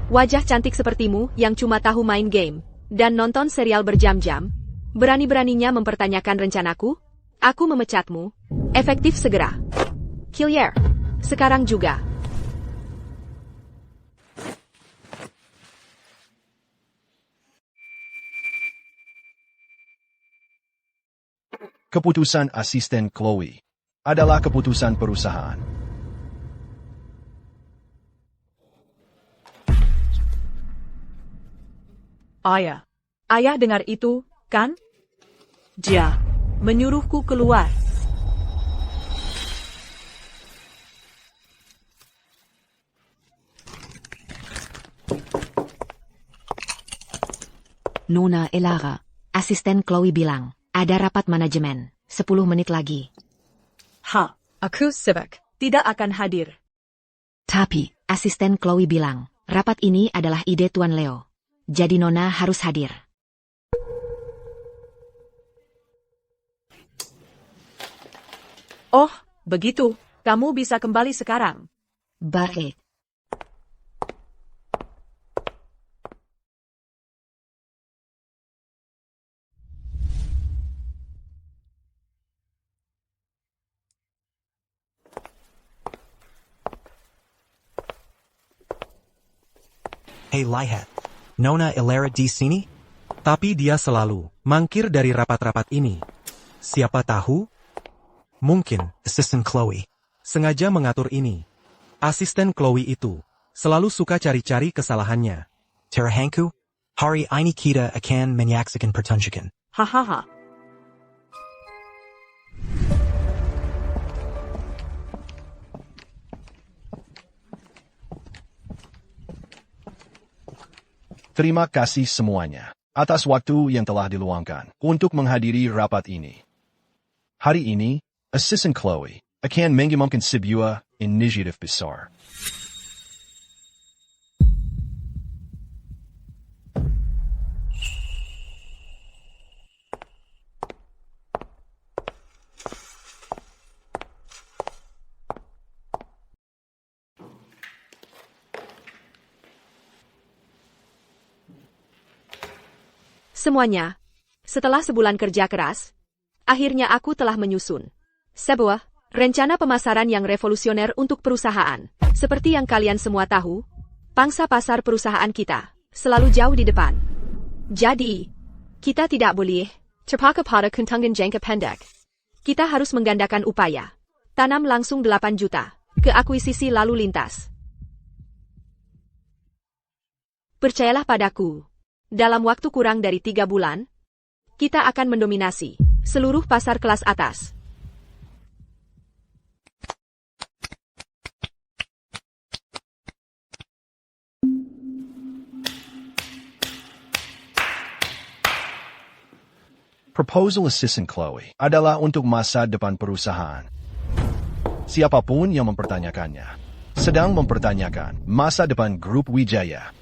Wajah cantik sepertimu yang cuma tahu main game dan nonton serial berjam-jam, berani-beraninya mempertanyakan rencanaku? Aku memecatmu. Efektif segera. Killier. Sekarang juga. Keputusan asisten Chloe adalah keputusan perusahaan. Ayah dengar itu, kan? Dia menyuruhku keluar. Nona Elara, asisten Chloe bilang, ada rapat manajemen, 10 menit lagi. Aku sibuk, tidak akan hadir. Tapi, asisten Chloe bilang, rapat ini adalah ide Tuan Leo. Jadi Nona harus hadir. Oh, begitu. Kamu bisa kembali sekarang. Baik. Hey Lihat, Nona Elara di sini? Tapi dia selalu mangkir dari rapat-rapat ini. Siapa tahu? Mungkin Assistant Chloe. sengaja mengatur ini. Asisten Chloe itu selalu suka cari-cari kesalahannya. Terahanku, hari ini kita akan menyaksikan pertunjukan. Hahaha. Terima kasih semuanya atas waktu yang telah diluangkan untuk menghadiri rapat ini. Hari ini, Asisten Chloe akan mengumumkan sebuah inisiatif besar. Semuanya, setelah sebulan kerja keras, akhirnya aku telah menyusun sebuah rencana pemasaran yang revolusioner untuk perusahaan. Seperti yang kalian semua tahu, pangsa pasar perusahaan kita selalu jauh di depan. Jadi, kita tidak boleh terpaku pada keuntungan jangka pendek. Kita harus menggandakan upaya. Tanam langsung 8 juta ke akuisisi lalu lintas. Percayalah padaku. Dalam waktu kurang dari 3 bulan, kita akan mendominasi seluruh pasar kelas atas. Proposal Assistant Chloe adalah untuk masa depan perusahaan. Siapapun yang mempertanyakannya sedang mempertanyakan masa depan grup Wijaya.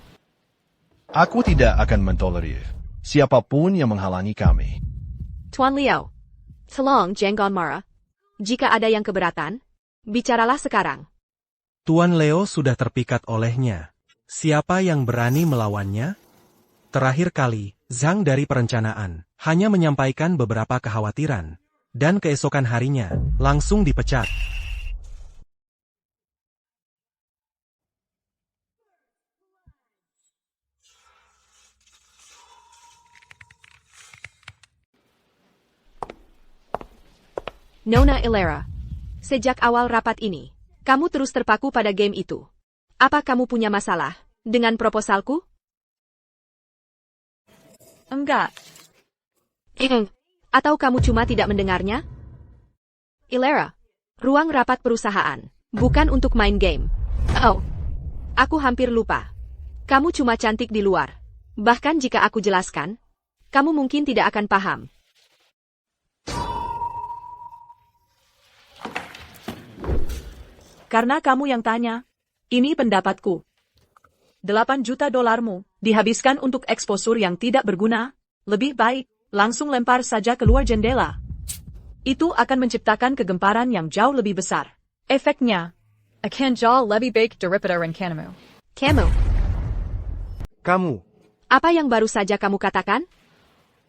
Aku tidak akan mentolerir siapapun yang menghalangi kami. Tuan Leo, tolong jangan marah. Jika ada yang keberatan, bicaralah sekarang. Tuan Leo sudah terpikat olehnya. Siapa yang berani melawannya? Terakhir kali, Zhang dari perencanaan hanya menyampaikan beberapa kekhawatiran, dan keesokan harinya langsung dipecat. Nona Elara, sejak awal rapat ini, kamu terus terpaku pada game itu. Apa kamu punya masalah dengan proposalku? Enggak. Atau kamu cuma tidak mendengarnya? Elara, ruang rapat perusahaan, bukan untuk main game. Oh, aku hampir lupa. Kamu cuma cantik di luar. Bahkan jika aku jelaskan, kamu mungkin tidak akan paham. Karena kamu yang tanya. Ini pendapatku. 8 juta dolarmu dihabiskan untuk eksposur yang tidak berguna. Lebih baik, langsung lempar saja keluar jendela. Itu akan menciptakan kegemparan yang jauh lebih besar. Efeknya akan jauh lebih baik daripada rencanamu. Kamu, Kamu. Apa yang baru saja kamu katakan?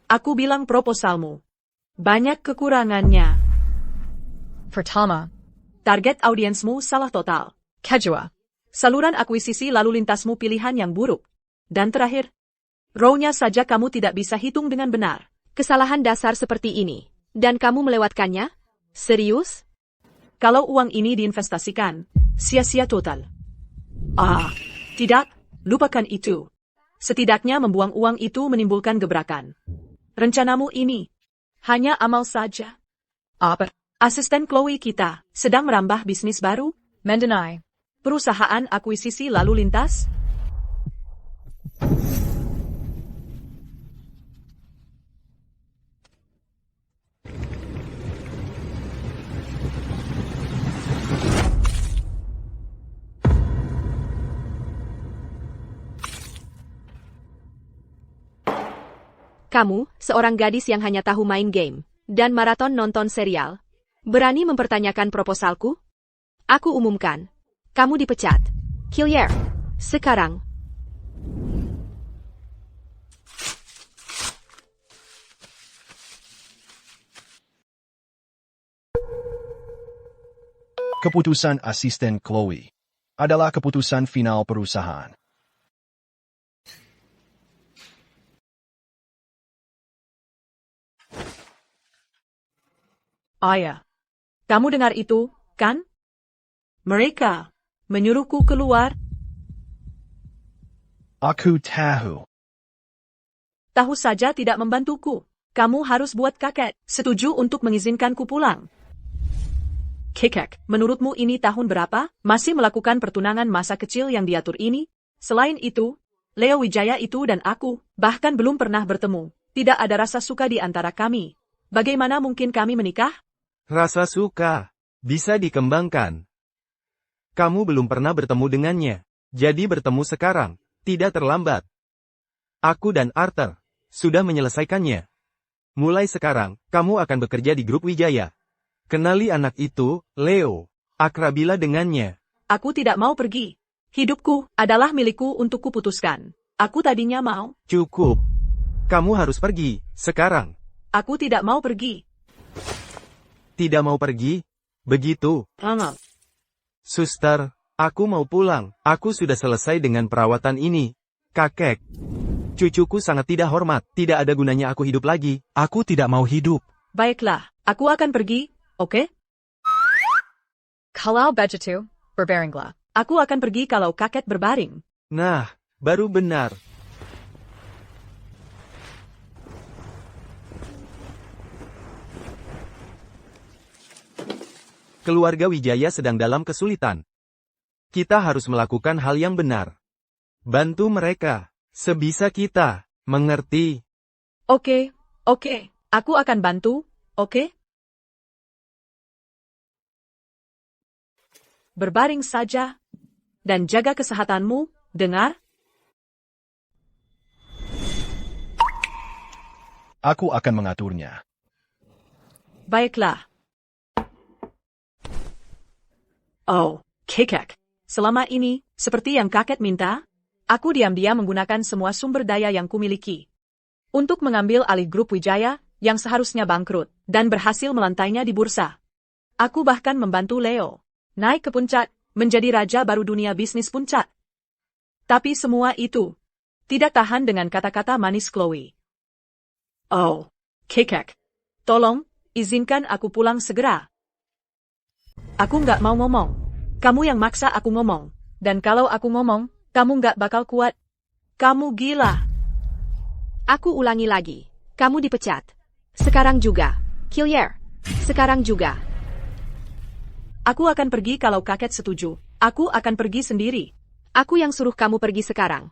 Aku bilang proposalmu. Banyak kekurangannya. Pertama, Target audiensmu salah total. kedua, Saluran akuisisi lalu lintasmu pilihan yang buruk. Dan terakhir, ROI-nya saja kamu tidak bisa hitung dengan benar. Kesalahan dasar seperti ini. Dan kamu melewatkannya? Serius? Kalau uang ini diinvestasikan, sia-sia total. Tidak, lupakan itu. Setidaknya membuang uang itu menimbulkan gebrakan. Rencanamu ini hanya amal saja. apa, Asisten Chloe kita sedang merambah bisnis baru, mendanai, perusahaan akuisisi lalu lintas. Kamu, seorang gadis yang hanya tahu main game dan maraton nonton serial, berani mempertanyakan proposalku? Aku umumkan. Kamu dipecat. Killier. Sekarang. Keputusan asisten Chloe adalah keputusan final perusahaan. Ayah, kamu dengar itu, kan? Mereka menyuruhku keluar. Aku tahu. Tahu saja tidak membantuku. Kamu harus buat kakek setuju untuk mengizinkanku pulang. Kekek, menurutmu ini tahun berapa? Masih melakukan pertunangan masa kecil yang diatur ini? Selain itu, Leo Wijaya itu dan aku, bahkan belum pernah bertemu. Tidak ada rasa suka di antara kami. Bagaimana mungkin kami menikah? Rasa suka. Bisa dikembangkan. Kamu belum pernah bertemu dengannya. Jadi bertemu sekarang. Tidak terlambat. Aku dan Arthur sudah menyelesaikannya. Mulai sekarang, kamu akan bekerja di grup Wijaya. Kenali anak itu, Leo. Akrabilah dengannya. Aku tidak mau pergi. Hidupku adalah milikku untuk kuputuskan. Aku tadinya mau. Cukup. Kamu harus pergi, sekarang. Aku tidak mau pergi. Tidak mau pergi? Begitu. Suster, aku mau pulang. Aku sudah selesai dengan perawatan ini. Kakek. Cucuku sangat tidak hormat. Tidak ada gunanya aku hidup lagi. Aku tidak mau hidup. Baiklah, aku akan pergi, oke? kalau begitu, berbaringlah. Aku akan pergi kalau kakek berbaring. Nah, baru benar. Keluarga Wijaya sedang dalam kesulitan. Kita harus melakukan hal yang benar. Bantu mereka, sebisa kita, mengerti? Oke. Aku akan bantu, oke? Berbaring saja. Dan jaga kesehatanmu, dengar? Aku akan mengaturnya. Baiklah. Oh, Kekek. Selama ini, seperti yang kakek minta, aku diam-diam menggunakan semua sumber daya yang kumiliki untuk mengambil alih grup Wijaya yang seharusnya bangkrut dan berhasil melantainya di bursa. Aku bahkan membantu Leo naik ke puncak, menjadi raja baru dunia bisnis puncak. Tapi semua itu tidak tahan dengan kata-kata manis Chloe. Oh, Kekek. Tolong, izinkan aku pulang segera. Aku nggak mau ngomong. Kamu yang maksa aku ngomong. Dan kalau aku ngomong, kamu nggak bakal kuat. Kamu gila. Aku ulangi lagi. Kamu dipecat. Sekarang juga. Killier. Sekarang juga. Aku akan pergi kalau kakek setuju. Aku akan pergi sendiri. Aku yang suruh kamu pergi sekarang.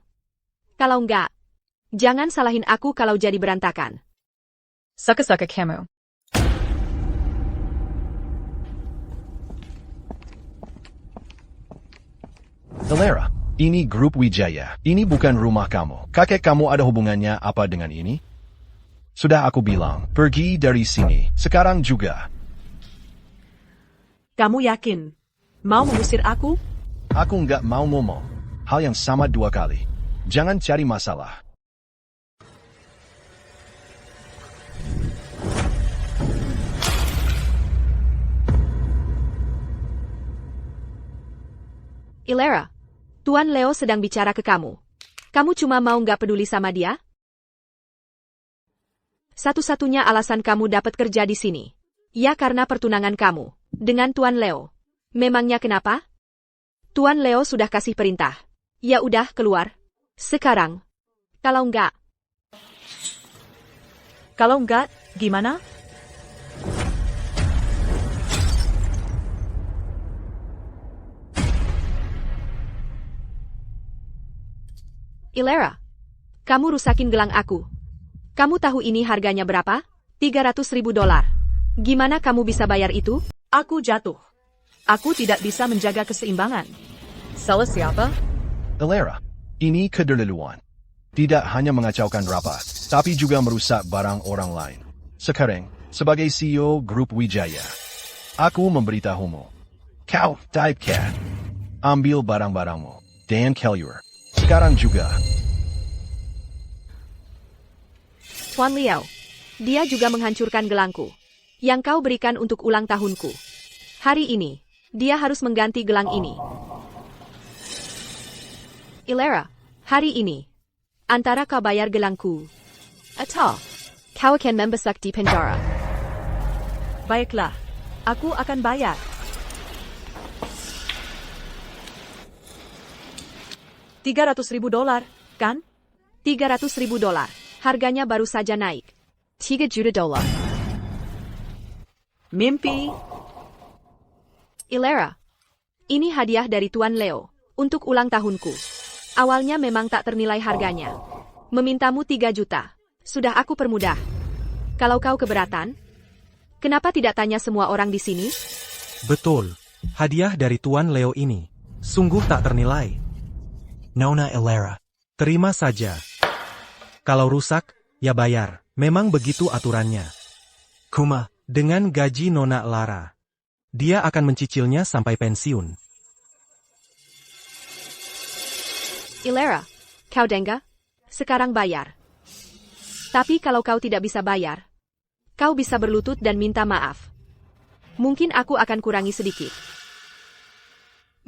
Kalau enggak, jangan salahin aku kalau jadi berantakan. Suka-suka kamu. Elera, ini grup Wijaya. Ini bukan rumah kamu. Kakek kamu ada hubungannya apa dengan ini? Sudah aku bilang, pergi dari sini. Sekarang juga. Kamu yakin? Mau mengusir aku? Aku nggak mau ngomong. Hal yang sama 2 kali. Jangan cari masalah. Ilera, Tuan Leo sedang bicara ke kamu. Kamu cuma mau nggak peduli sama dia? Satu-satunya alasan kamu dapat kerja di sini. Ya karena pertunangan kamu dengan Tuan Leo. Memangnya kenapa? Tuan Leo sudah kasih perintah. Ya udah keluar. Sekarang. Kalau enggak. Kalau enggak, gimana? Ilera, kamu rusakin gelang aku. Kamu tahu ini harganya berapa? $300.000. Gimana kamu bisa bayar itu? Aku jatuh. Aku tidak bisa menjaga keseimbangan. Salah siapa? Ilera, ini kederleluan. Tidak hanya mengacaukan rapat, tapi juga merusak barang orang lain. Sekarang, sebagai CEO Grup Wijaya, aku memberitahumu. Kau, Typecat, ambil barang-barangmu, dan keluar. Sekarang juga. Tuan Leo, dia juga menghancurkan gelangku. Yang kau berikan untuk ulang tahunku. Hari ini, dia harus mengganti gelang ini. Ilera, hari ini, antara kau bayar gelangku, atau kau akan membesar di penjara. Baiklah, aku akan bayar. $300.000, kan? $300.000. Harganya baru saja naik. $3 juta. Mimpi. Ilera, ini hadiah dari Tuan Leo untuk ulang tahunku. Awalnya memang tak ternilai harganya. Memintamu 3 juta. Sudah aku permudah. Kalau kau keberatan, kenapa tidak tanya semua orang di sini? Betul. Hadiah dari Tuan Leo ini sungguh tak ternilai. Nona Ilera. Terima saja. Kalau rusak, ya bayar. Memang begitu aturannya. Kuma. Dengan gaji Nona Lara, dia akan mencicilnya sampai pensiun. Ilera, kau dengga? Sekarang bayar. Tapi kalau kau tidak bisa bayar, kau bisa berlutut dan minta maaf. Mungkin aku akan kurangi sedikit.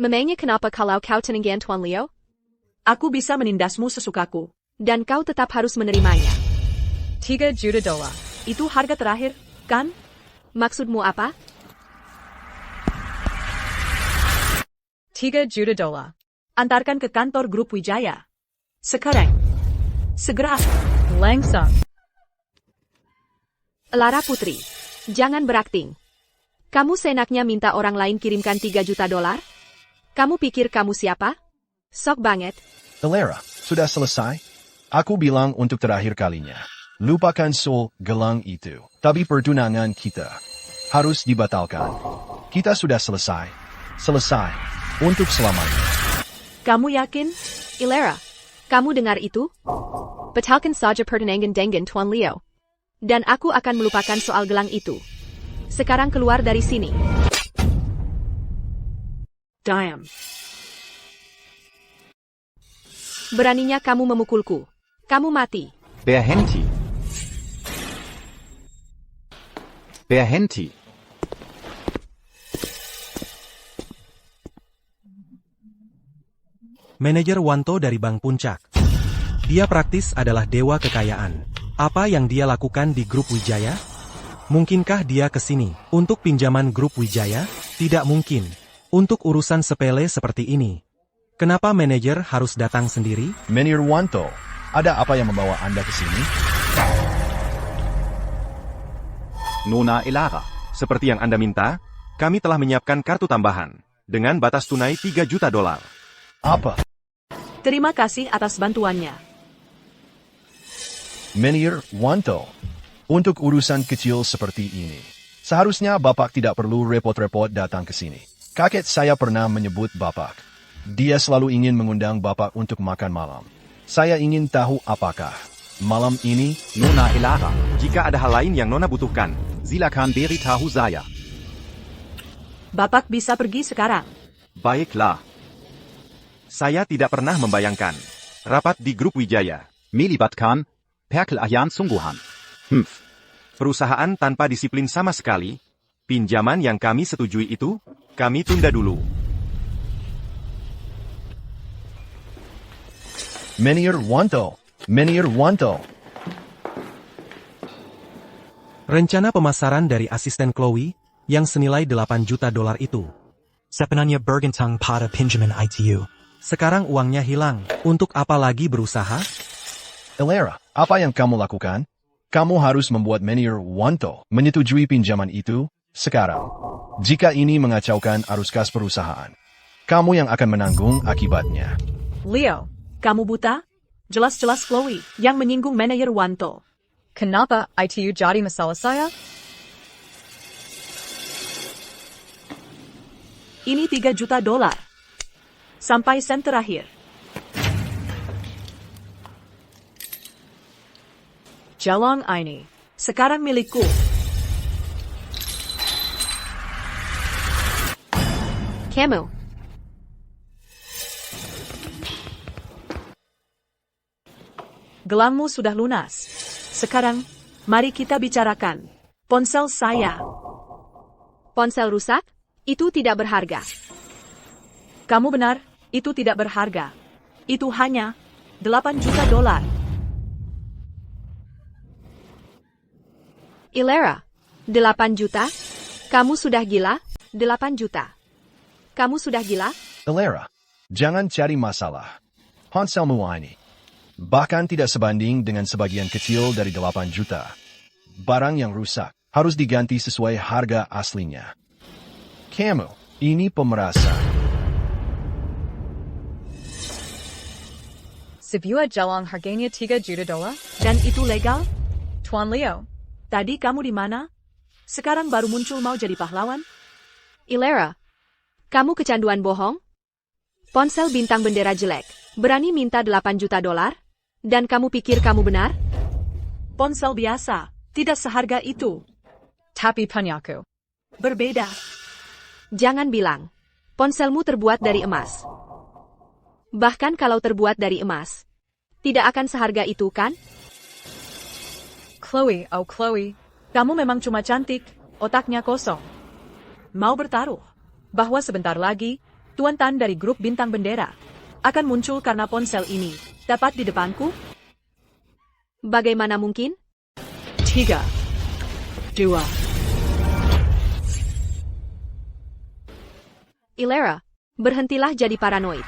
Memangnya kenapa kalau kau tenangkan Tuan Leo? Aku bisa menindasmu sesukaku. Dan kau tetap harus menerimanya. $3 juta. Itu harga terakhir, kan? Maksudmu apa? $3 juta. Antarkan ke kantor Grup Wijaya. Sekarang. Segera. Langsung. Lara Putri, jangan berakting. Kamu seenaknya minta orang lain kirimkan $3 juta? Kamu pikir kamu siapa? Sok banget. Ilera, sudah selesai? Aku bilang untuk terakhir kalinya. Lupakan soal gelang itu. Tapi pertunangan kita harus dibatalkan. Kita sudah selesai. Selesai. Untuk selamanya. Kamu yakin? Ilera, kamu dengar itu? Batalkan saja pertunangan dengan Tuan Leo. Dan aku akan melupakan soal gelang itu. Sekarang keluar dari sini. Diam. Beraninya kamu memukulku. Kamu mati. Berhenti. Berhenti. Manajer Wanto dari Bank Puncak. Dia praktis adalah dewa kekayaan. Apa yang dia lakukan di Grup Wijaya? Mungkinkah dia ke sini untuk pinjaman Grup Wijaya? Tidak mungkin. Untuk urusan sepele seperti ini. Kenapa manajer harus datang sendiri? Manajer Wanto, ada apa yang membawa Anda ke sini? Nona Ilera, seperti yang Anda minta, kami telah menyiapkan kartu tambahan dengan batas tunai $3 juta. Apa? Terima kasih atas bantuannya. Manajer Wanto, untuk urusan kecil seperti ini, seharusnya Bapak tidak perlu repot-repot datang ke sini. Kakek saya pernah menyebut Bapak. Dia selalu ingin mengundang Bapak untuk makan malam. Saya ingin tahu apakah malam ini. Nona Ilera. Jika ada hal lain yang Nona butuhkan, Silakan beritahu saya. Bapak bisa pergi sekarang. baiklah. Saya tidak pernah membayangkan Rapat di grup Wijaya. Melibatkan Perkel Aryan Sungguhan. Perusahaan tanpa disiplin sama sekali. Pinjaman yang kami setujui itu, kami tunda dulu. Menir Wanto. Menir Wanto. Rencana pemasaran dari asisten Chloe, yang senilai 8 juta dolar itu. Sebenarnya bergantung pada pinjaman ITU. Sekarang uangnya hilang. Untuk apa lagi berusaha? Elara, apa yang kamu lakukan? Kamu harus membuat Menir Wanto menyetujui pinjaman itu sekarang. Jika ini mengacaukan arus kas perusahaan, kamu yang akan menanggung akibatnya. Leo, kamu buta? Jelas-jelas Chloe yang menyinggung manajer Wanto. Kenapa ITU jadi masalah saya? Ini 3 juta dolar. Sampai sen terakhir. Jalan ini sekarang milikku. Kamu. Gelangmu sudah lunas. Sekarang, mari kita bicarakan. Ponsel saya. Ponsel rusak? Itu tidak berharga. Kamu benar, itu tidak berharga. Itu hanya 8 juta dolar. Elara, 8 juta? Kamu sudah gila? 8 juta. Kamu sudah gila? Elara, jangan cari masalah. Ponselmu ini bahkan tidak sebanding dengan sebagian kecil dari 8 juta. Barang yang rusak harus diganti sesuai harga aslinya. Kamu, ini pemerasan. Sebuah jalan harganya 3 juta dolar? Dan itu legal? Tuan Leo, Tadi kamu di mana? Sekarang baru muncul mau jadi pahlawan? Elara, kamu kecanduan bohong? Ponsel bintang bendera jelek, berani minta 8 juta dolar? Dan kamu pikir kamu benar? Ponsel biasa, tidak seharga itu. tapi punyaku. Berbeda. Jangan bilang, ponselmu terbuat dari emas. Bahkan kalau terbuat dari emas, tidak akan seharga itu kan? Chloe, oh Chloe. Kamu memang cuma cantik, otaknya kosong. Mau bertaruh bahwa sebentar lagi, Tuan Tan dari grup Bintang Bendera akan muncul karena ponsel ini dapat di depanku? Bagaimana mungkin? 3, 2. Elara, berhentilah jadi paranoid.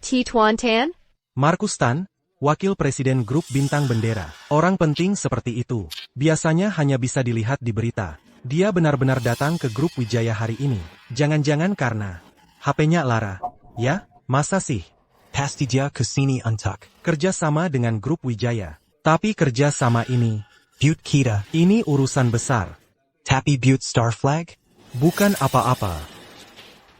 Tuan Tan? Markus Tan, wakil presiden grup Bintang Bendera. Orang penting seperti itu, biasanya hanya bisa dilihat di berita. Dia benar-benar datang ke grup Wijaya hari ini. Jangan-jangan karena HP-nya Lara. Ya, masa sih? Pasti dia kesini untuk Kerja sama dengan grup Wijaya. Tapi kerja sama ini, buat kita. ini urusan besar. Tapi buat Star Flag? Bukan apa-apa.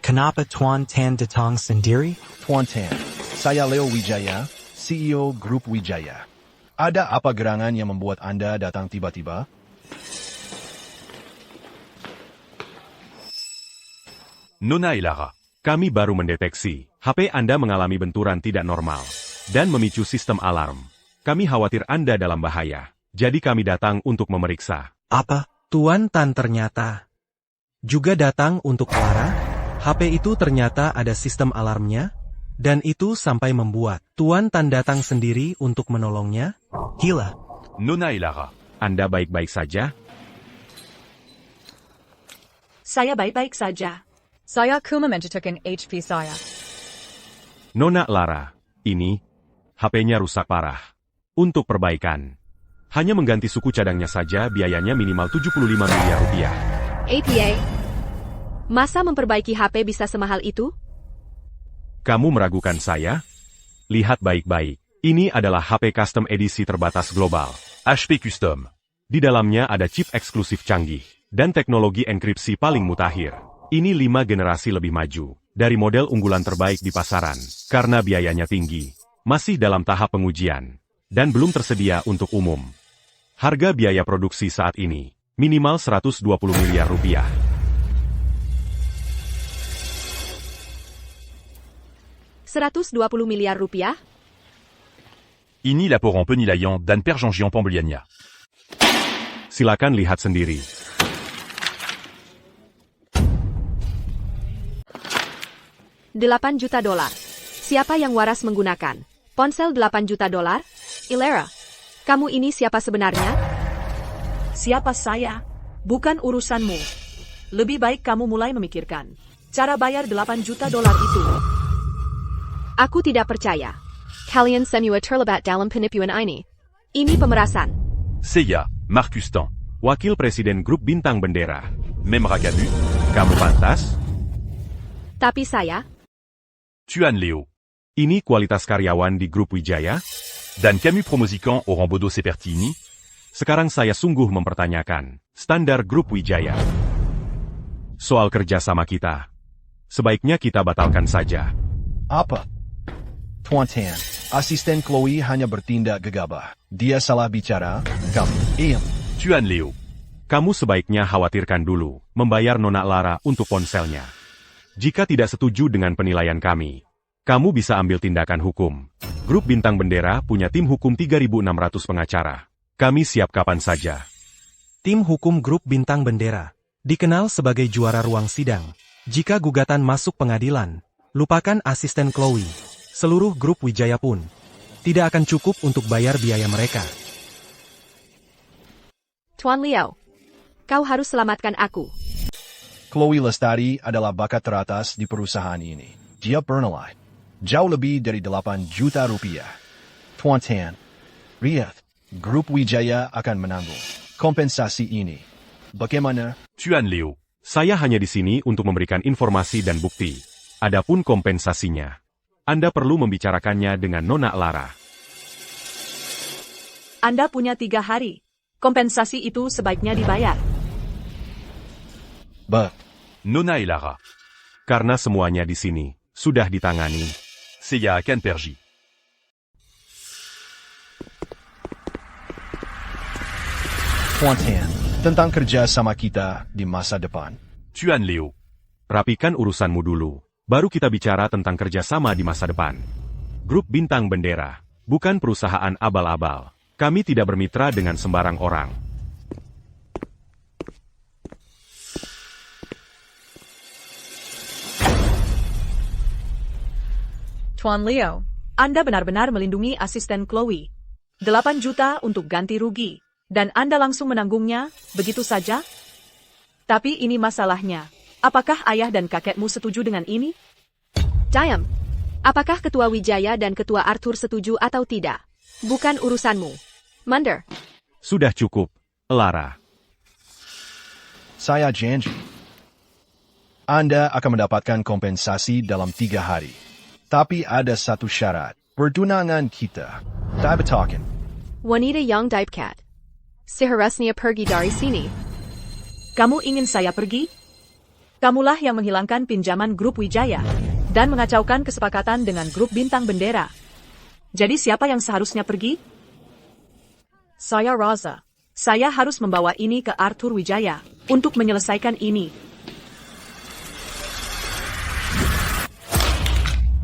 Kenapa Tuan Tan datang sendiri? Tuan Tan, saya Leo Wijaya, CEO Grup Wijaya. Ada apa gerangan yang membuat Anda datang tiba-tiba? Nona Elara, kami baru mendeteksi HP Anda mengalami benturan tidak normal dan memicu sistem alarm. Kami khawatir Anda dalam bahaya, jadi kami datang untuk memeriksa. Apa? Tuan Tan ternyata juga datang untuk Clara. HP itu ternyata ada sistem alarmnya, dan itu sampai membuat Tuan Tan datang sendiri untuk menolongnya. Gila. Nona Elara, Anda baik-baik saja? Saya baik-baik saja. Saya cuma mencetakkan HP saya. Nona Lara, ini HP-nya rusak parah. Untuk perbaikan, hanya mengganti suku cadangnya saja biayanya minimal 75 miliar rupiah. APA, masa memperbaiki HP bisa semahal itu? Kamu meragukan saya? Lihat baik-baik. Ini adalah HP custom edisi terbatas global. HP Custom. Di dalamnya ada chip eksklusif canggih dan teknologi enkripsi paling mutakhir. Ini 5 generasi lebih maju dari model unggulan terbaik di pasaran. Karena biayanya tinggi, masih dalam tahap pengujian, dan belum tersedia untuk umum. Harga biaya produksi saat ini minimal 120 miliar rupiah. 120 miliar rupiah? Ini laporan penilaian dan perjanjian pembeliannya. Silakan lihat sendiri. $8 juta. Siapa yang waras menggunakan ponsel $8 juta? Ilera, kamu ini siapa sebenarnya? Siapa saya? Bukan urusanmu. Lebih baik kamu mulai memikirkan cara bayar $8 juta itu. Aku tidak percaya. Kalian semua terlibat dalam penipuan ini. Ini pemerasan. Saya, Marcus Tan, Wakil Presiden Grup Bintang Bendera. Memragabu, kamu pantas? Tapi saya, Tuan Leo. Ini kualitas karyawan di Grup Wijaya? Dan kami promosikan orang bodoh seperti ini? Sekarang saya sungguh mempertanyakan standar Grup Wijaya. Soal kerjasama kita. Sebaiknya kita batalkan saja. Apa? Tuan Tan, asisten Chloe hanya bertindak gegabah. Dia salah bicara, kamu, Tuan Leo. Kamu sebaiknya khawatirkan dulu membayar Nona Lara untuk ponselnya. Jika tidak setuju dengan penilaian kami, kamu bisa ambil tindakan hukum. Grup Bintang Bendera punya tim hukum 3.600 pengacara. Kami siap kapan saja. Tim hukum Grup Bintang Bendera dikenal sebagai juara ruang sidang. Jika gugatan masuk pengadilan, lupakan asisten Chloe. Seluruh Grup Wijaya pun tidak akan cukup untuk bayar biaya mereka. Tuan Leo, kau harus selamatkan aku. Chloe Lestari adalah bakat teratas di perusahaan ini. Dia bernilai jauh lebih dari 8 juta rupiah. Tuan Tan, lihat, Grup Wijaya akan menanggung kompensasi ini. Bagaimana? Tuan Leo, saya hanya di sini untuk memberikan informasi dan bukti. Adapun kompensasinya, Anda perlu membicarakannya dengan Nona Lara. Anda punya 3 hari. Kompensasi itu sebaiknya dibayar. Nona Lara. Karena semuanya di sini sudah ditangani, saya akan pergi. Tuan Tan, tentang kerja sama kita di masa depan. Tuan Leo, rapikan urusanmu dulu. Baru kita bicara tentang kerjasama di masa depan. Grup Bintang Bendera, bukan perusahaan abal-abal. Kami tidak bermitra dengan sembarang orang. Tuan Leo, Anda benar-benar melindungi asisten Chloe. 8 juta untuk ganti rugi. Dan Anda langsung menanggungnya, begitu saja? Tapi ini masalahnya. Apakah ayah dan kakekmu setuju dengan ini? Diam. Apakah Ketua Wijaya dan Ketua Arthur setuju atau tidak? Bukan urusanmu. Mundur. Sudah cukup, Lara. Saya janji. Anda akan mendapatkan kompensasi dalam 3 hari. Tapi ada satu syarat. Pertunangan kita. Dibetakan. Wanita yang dipecat. Seharusnya pergi dari sini. Kamu ingin saya pergi? Kamulah yang menghilangkan pinjaman Grup Wijaya dan mengacaukan kesepakatan dengan Grup Bintang Bendera. Jadi siapa yang seharusnya pergi? Saya Raza. Saya harus membawa ini ke Arthur Wijaya untuk menyelesaikan ini.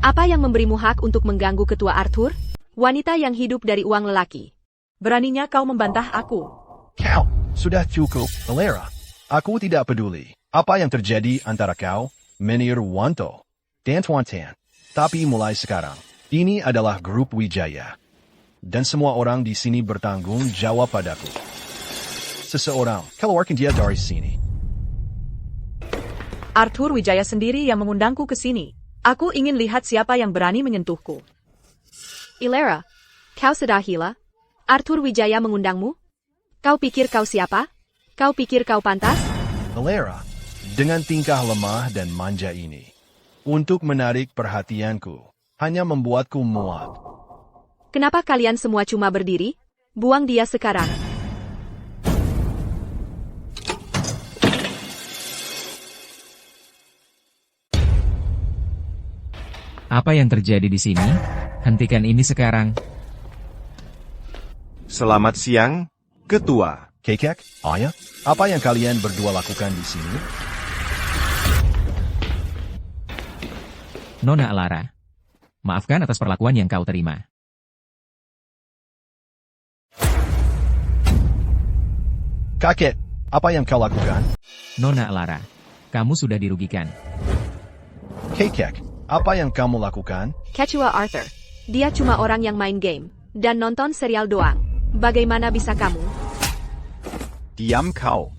Apa yang memberimu hak untuk mengganggu Ketua Arthur? Wanita yang hidup dari uang lelaki. Beraninya kau membantah aku. Kau, sudah cukup, Lara. Aku tidak peduli apa yang terjadi antara kau, Menir Wanto, dan Tuan Tan. Tapi mulai sekarang, ini adalah Grup Wijaya. Dan semua orang di sini bertanggung jawab padaku. Seseorang, keluarkan dia dari sini. Arthur Wijaya sendiri yang mengundangku ke sini. Aku ingin lihat siapa yang berani menyentuhku. Ilera, kau sudah gila? Arthur Wijaya mengundangmu? Kau pikir kau siapa? Kau pikir kau pantas? Lara, dengan tingkah lemah dan manja ini, untuk menarik perhatianku, hanya membuatku muak. Kenapa kalian semua cuma berdiri? Buang dia sekarang. Apa yang terjadi di sini? Hentikan ini sekarang. Selamat siang, Ketua. Kekek, Ayah, apa yang kalian berdua lakukan di sini? Nona Lara. Maafkan atas perlakuan yang kau terima. Kakek, apa yang kau lakukan? Nona Lara, kamu sudah dirugikan. Kakek, apa yang kamu lakukan? Ketua Arthur. Dia cuma orang yang main game dan nonton serial doang. Bagaimana bisa kamu? Diam kau.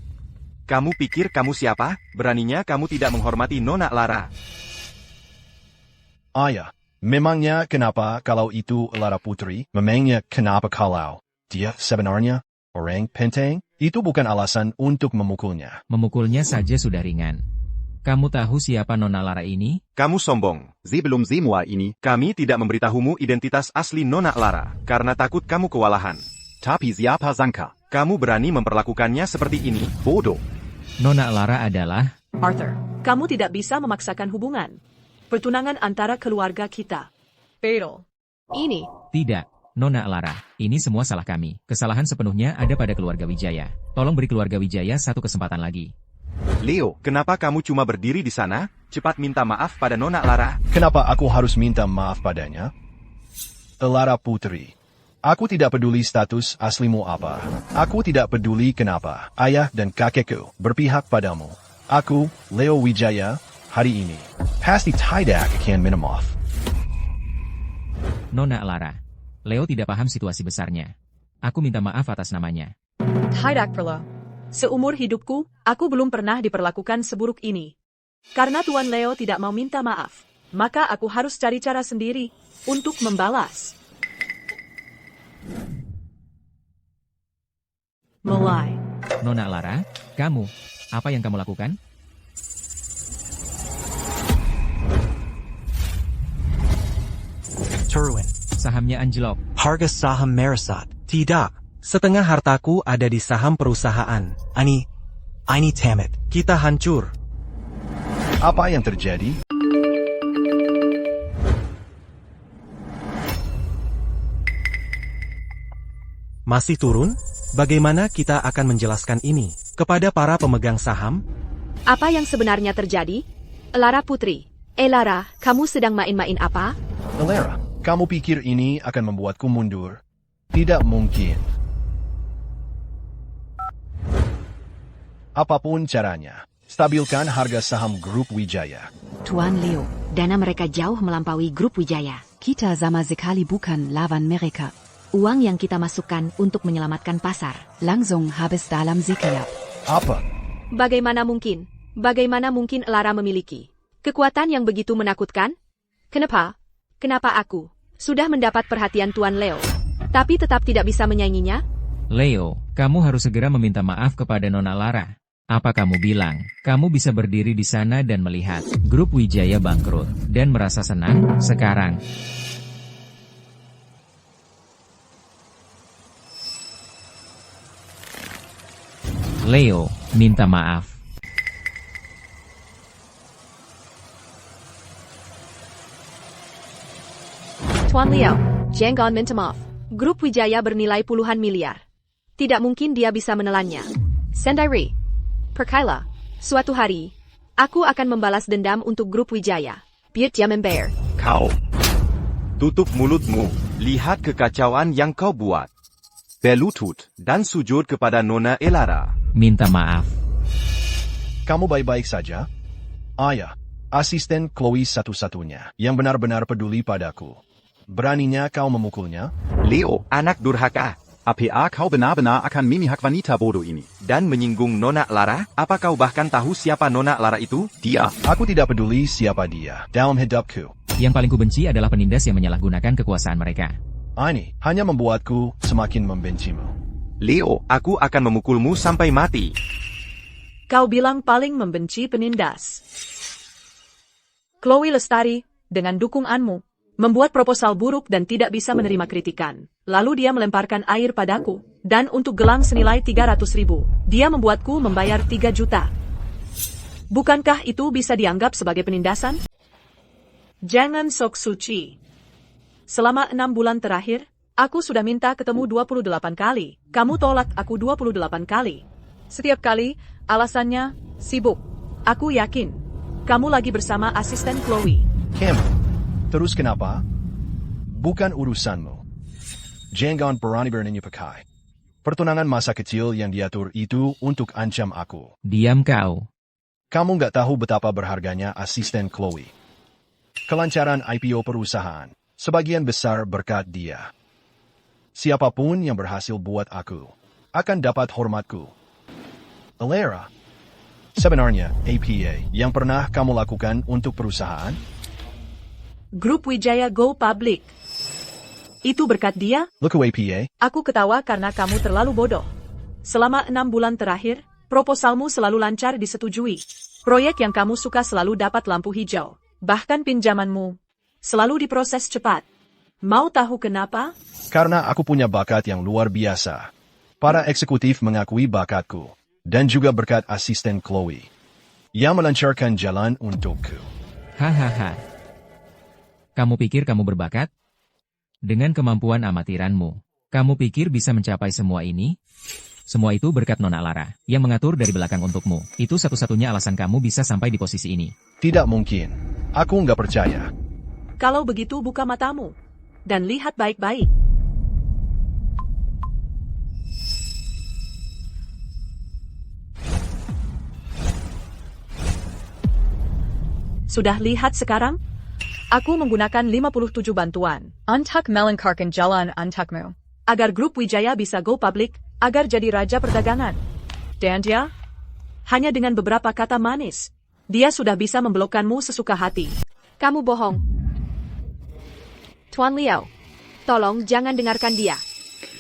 Kamu pikir kamu siapa? Beraninya kamu tidak menghormati Nona Lara. Ayah, memangnya kenapa kalau itu Lara Putri? Memangnya kenapa kalau dia sebenarnya orang penting? Itu bukan alasan untuk memukulnya. Memukulnya saja sudah ringan. Kamu tahu siapa Nona Lara ini? Kamu sombong. Sebelum semua ini, Kami tidak memberitahumu identitas asli Nona Lara, karena takut kamu kewalahan. tapi siapa sangka? Kamu berani memperlakukannya seperti ini? Bodoh. Nona Lara adalah... Arthur, kamu tidak bisa memaksakan hubungan pertunangan antara keluarga kita. Fatal. Ini. Tidak, Nona Lara. Ini semua salah kami. Kesalahan sepenuhnya ada pada keluarga Wijaya. Tolong beri keluarga Wijaya satu kesempatan lagi. Leo, Kenapa kamu cuma berdiri di sana? Cepat minta maaf pada Nona Lara. Kenapa aku harus minta maaf padanya? Lara Putri. Aku tidak peduli status aslimu apa. Aku tidak peduli kenapa ayah dan kakekku berpihak padamu. Aku, Leo Wijaya, hari ini pasti tidak akan minta maaf. Nona Lara. Leo tidak paham situasi besarnya. Aku minta maaf atas namanya. Tidak perlu. Seumur hidupku, aku belum pernah diperlakukan seburuk ini. Karena Tuan Leo tidak mau minta maaf, maka aku harus cari cara sendiri untuk membalas. Mulai. Nona Lara, kamu, apa yang kamu lakukan? Turwin. Sahamnya anjlok. Harga saham merosot. Tidak. Setengah hartaku ada di saham perusahaan. Ini tamat. Kita hancur. Apa yang terjadi? Masih turun? Bagaimana kita akan menjelaskan ini kepada para pemegang saham? Apa yang sebenarnya terjadi? Lara Putri. Lara, kamu sedang main-main apa? Lara, kamu pikir ini akan membuatku mundur? Tidak mungkin. Apapun caranya, stabilkan harga saham grup Wijaya. Tuan Leo, dana mereka jauh melampaui grup Wijaya. Kita sama sekali bukan lawan mereka. Uang yang kita masukkan untuk menyelamatkan pasar, langsung habis dalam sekejap. Apa? Bagaimana mungkin? Bagaimana mungkin Lara memiliki kekuatan yang begitu menakutkan? Kenapa? Kenapa aku sudah mendapat perhatian Tuan Leo, tapi tetap tidak bisa menyainginya? Leo, kamu harus segera meminta maaf kepada Nona Lara. Apa kamu bilang, kamu bisa berdiri di sana dan melihat grup Wijaya bangkrut, dan merasa senang sekarang? Leo, minta maaf. Tuan Leo, jangan minta maaf. Grup Wijaya bernilai puluhan miliar. Tidak mungkin dia bisa menelannya. Sendiri. Percayalah, suatu hari, aku akan membalas dendam untuk grup Wijaya. Biar dia membayar. Kau. Tutup mulutmu. Lihat kekacauan yang kau buat. Berlutut dan sujud kepada Nona Lara. Minta maaf. Kamu baik-baik saja? Ayah, asisten Chloe satu-satunya yang benar-benar peduli padaku. Beraninya kau memukulnya? Leo, Anak durhaka. APA kau benar-benar akan memihak wanita bodoh ini. Dan menyinggung Nona Lara? Apa kau bahkan tahu siapa Nona Lara itu? Dia. Aku tidak peduli siapa dia dalam hidupku. Yang paling kubenci adalah penindas yang menyalahgunakan kekuasaan mereka. Ini hanya membuatku semakin membencimu. Leo, Aku akan memukulmu sampai mati. Kau bilang paling membenci penindas. Chloe Lestari, dengan dukunganmu, membuat proposal buruk dan tidak bisa menerima kritikan. Lalu dia melemparkan air padaku, dan untuk gelang senilai 300.000, dia membuatku membayar 3 juta. Bukankah itu bisa dianggap sebagai penindasan? Jangan sok suci. Selama 6 bulan terakhir, aku sudah minta ketemu 28 kali. Kamu tolak aku 28 kali. Setiap kali, alasannya, sibuk. Aku yakin, kamu lagi bersama asisten Chloe. Kim, Terus kenapa? Bukan urusanmu. Jangan berani pakai. Pertunangan masa kecil yang diatur itu untuk ancam aku. Diam kau. Kamu nggak tahu betapa berharganya asisten Chloe. Kelancaran IPO perusahaan, sebagian besar berkat dia. Siapapun yang berhasil buat aku, akan dapat hormatku. Alara, sebenarnya APA yang pernah kamu lakukan untuk perusahaan? Grup Wijaya go public. Itu berkat dia? Look at APA. Aku ketawa karena kamu terlalu bodoh. Selama 6 bulan terakhir, proposalmu selalu lancar disetujui. Proyek yang kamu suka selalu dapat lampu hijau. Bahkan pinjamanmu selalu diproses cepat. Mau tahu kenapa? Karena aku punya bakat yang luar biasa. Para eksekutif mengakui bakatku. Dan juga berkat asisten Chloe. Yang melancarkan jalan untukku. Hahaha. Kamu pikir kamu berbakat? Dengan kemampuan amatiranmu, kamu pikir bisa mencapai semua ini? Semua itu berkat Nona Lara, yang mengatur dari belakang untukmu. Itu satu-satunya alasan kamu bisa sampai di posisi ini. Tidak mungkin. Aku nggak percaya. Kalau begitu buka matamu. Dan lihat baik-baik. Sudah lihat sekarang? Aku menggunakan 57 bantuan. Untuck melankarkan jalan untuckmu. Agar grup Wijaya bisa go public, agar jadi raja perdagangan. Dan dia? Hanya dengan beberapa kata manis, dia sudah bisa memblokkanmu sesuka hati. Kamu bohong. Tuan Liao, tolong jangan dengarkan dia.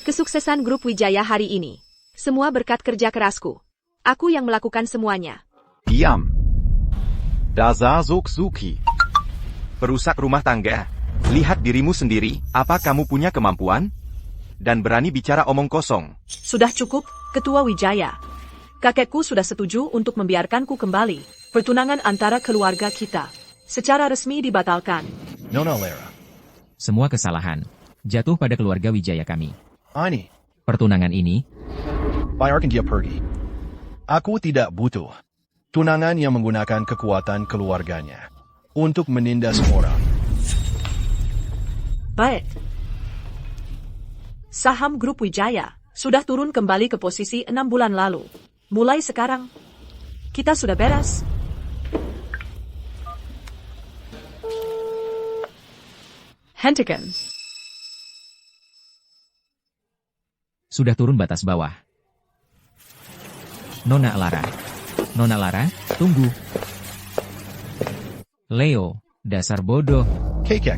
Kesuksesan grup Wijaya hari ini, semua berkat kerja kerasku. Aku yang melakukan semuanya. Diam. Dasar Suki. Perusak rumah tangga. Lihat dirimu sendiri, apa kamu punya kemampuan? Dan berani bicara omong kosong. Sudah cukup, Ketua Wijaya. Kakekku sudah setuju untuk membiarkanku kembali. Pertunangan antara keluarga kita secara resmi dibatalkan. Nona Lara. Semua kesalahan jatuh pada keluarga Wijaya kami. Ani. Pertunangan ini, Biarkan dia pergi. Aku tidak butuh tunangan yang menggunakan kekuatan keluarganya untuk menindas orang. Baik. Saham grup Wijaya sudah turun kembali ke posisi 6 bulan lalu. Mulai sekarang, kita sudah beres. Hentikan. sudah turun batas bawah. Nona Lara. Nona Lara, tunggu. Leo, dasar bodoh. Kekek,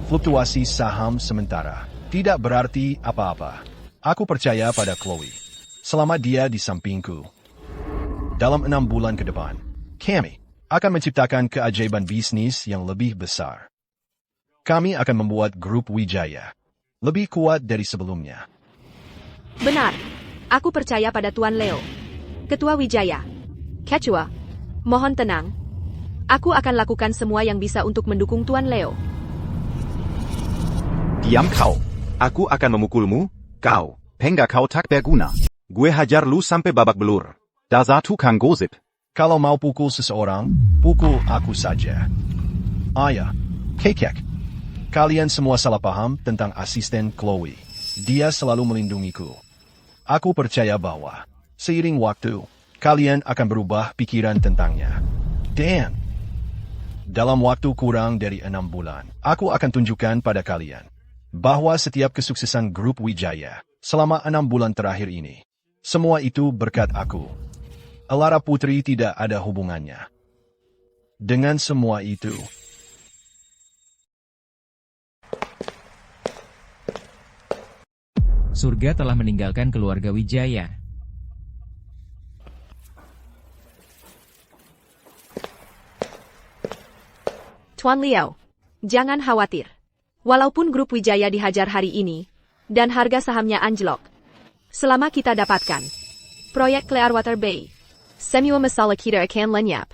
fluktuasi saham sementara. Tidak berarti apa-apa. Aku percaya pada Chloe. Selama dia di sampingku. Dalam 6 bulan ke depan, kami akan menciptakan keajaiban bisnis yang lebih besar. Kami akan membuat grup Wijaya lebih kuat dari sebelumnya. Benar. Aku percaya pada Tuan Leo. Ketua Wijaya. Ketua, mohon tenang. Aku akan lakukan semua yang bisa untuk mendukung Tuan Leo. Diam kau. Aku akan memukulmu, kau. Penga kau tak berguna. Gue hajar lu sampai babak belur. Dasar tukang gosip. Kalau mau pukul seseorang, pukul aku saja. Ayah, Kekek. Kalian semua salah paham tentang asisten Chloe. Dia selalu melindungiku. Aku percaya bahwa, seiring waktu, kalian akan berubah pikiran tentangnya. Dan, dalam waktu kurang dari 6 bulan, aku akan tunjukkan pada kalian bahwa setiap kesuksesan grup Wijaya selama 6 bulan terakhir ini, semua itu berkat aku. Alara Putri tidak ada hubungannya dengan semua itu. Surga telah meninggalkan keluarga Wijaya. Tuan Leo, jangan khawatir. Walaupun grup Wijaya dihajar hari ini, dan harga sahamnya anjlok, selama kita dapatkan proyek Clearwater Bay, semua masalah kita akan lenyap.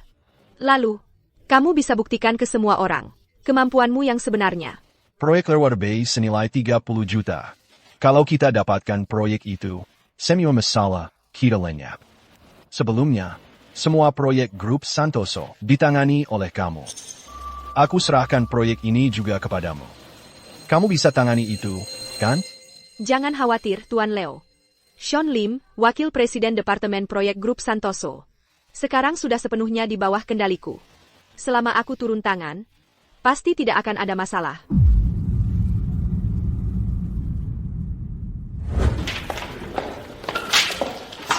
Lalu, kamu bisa buktikan ke semua orang kemampuanmu yang sebenarnya. Proyek Clearwater Bay senilai 30 juta. Kalau kita dapatkan proyek itu, semua masalah kita lenyap. Sebelumnya, semua proyek grup Santoso ditangani oleh kamu. Aku serahkan proyek ini juga kepadamu. Kamu bisa tangani itu, kan? Jangan khawatir, Tuan Leo. Sean Lim, Wakil Presiden Departemen Proyek Grup Santoso. Sekarang sudah sepenuhnya di bawah kendaliku. Selama aku turun tangan, pasti tidak akan ada masalah.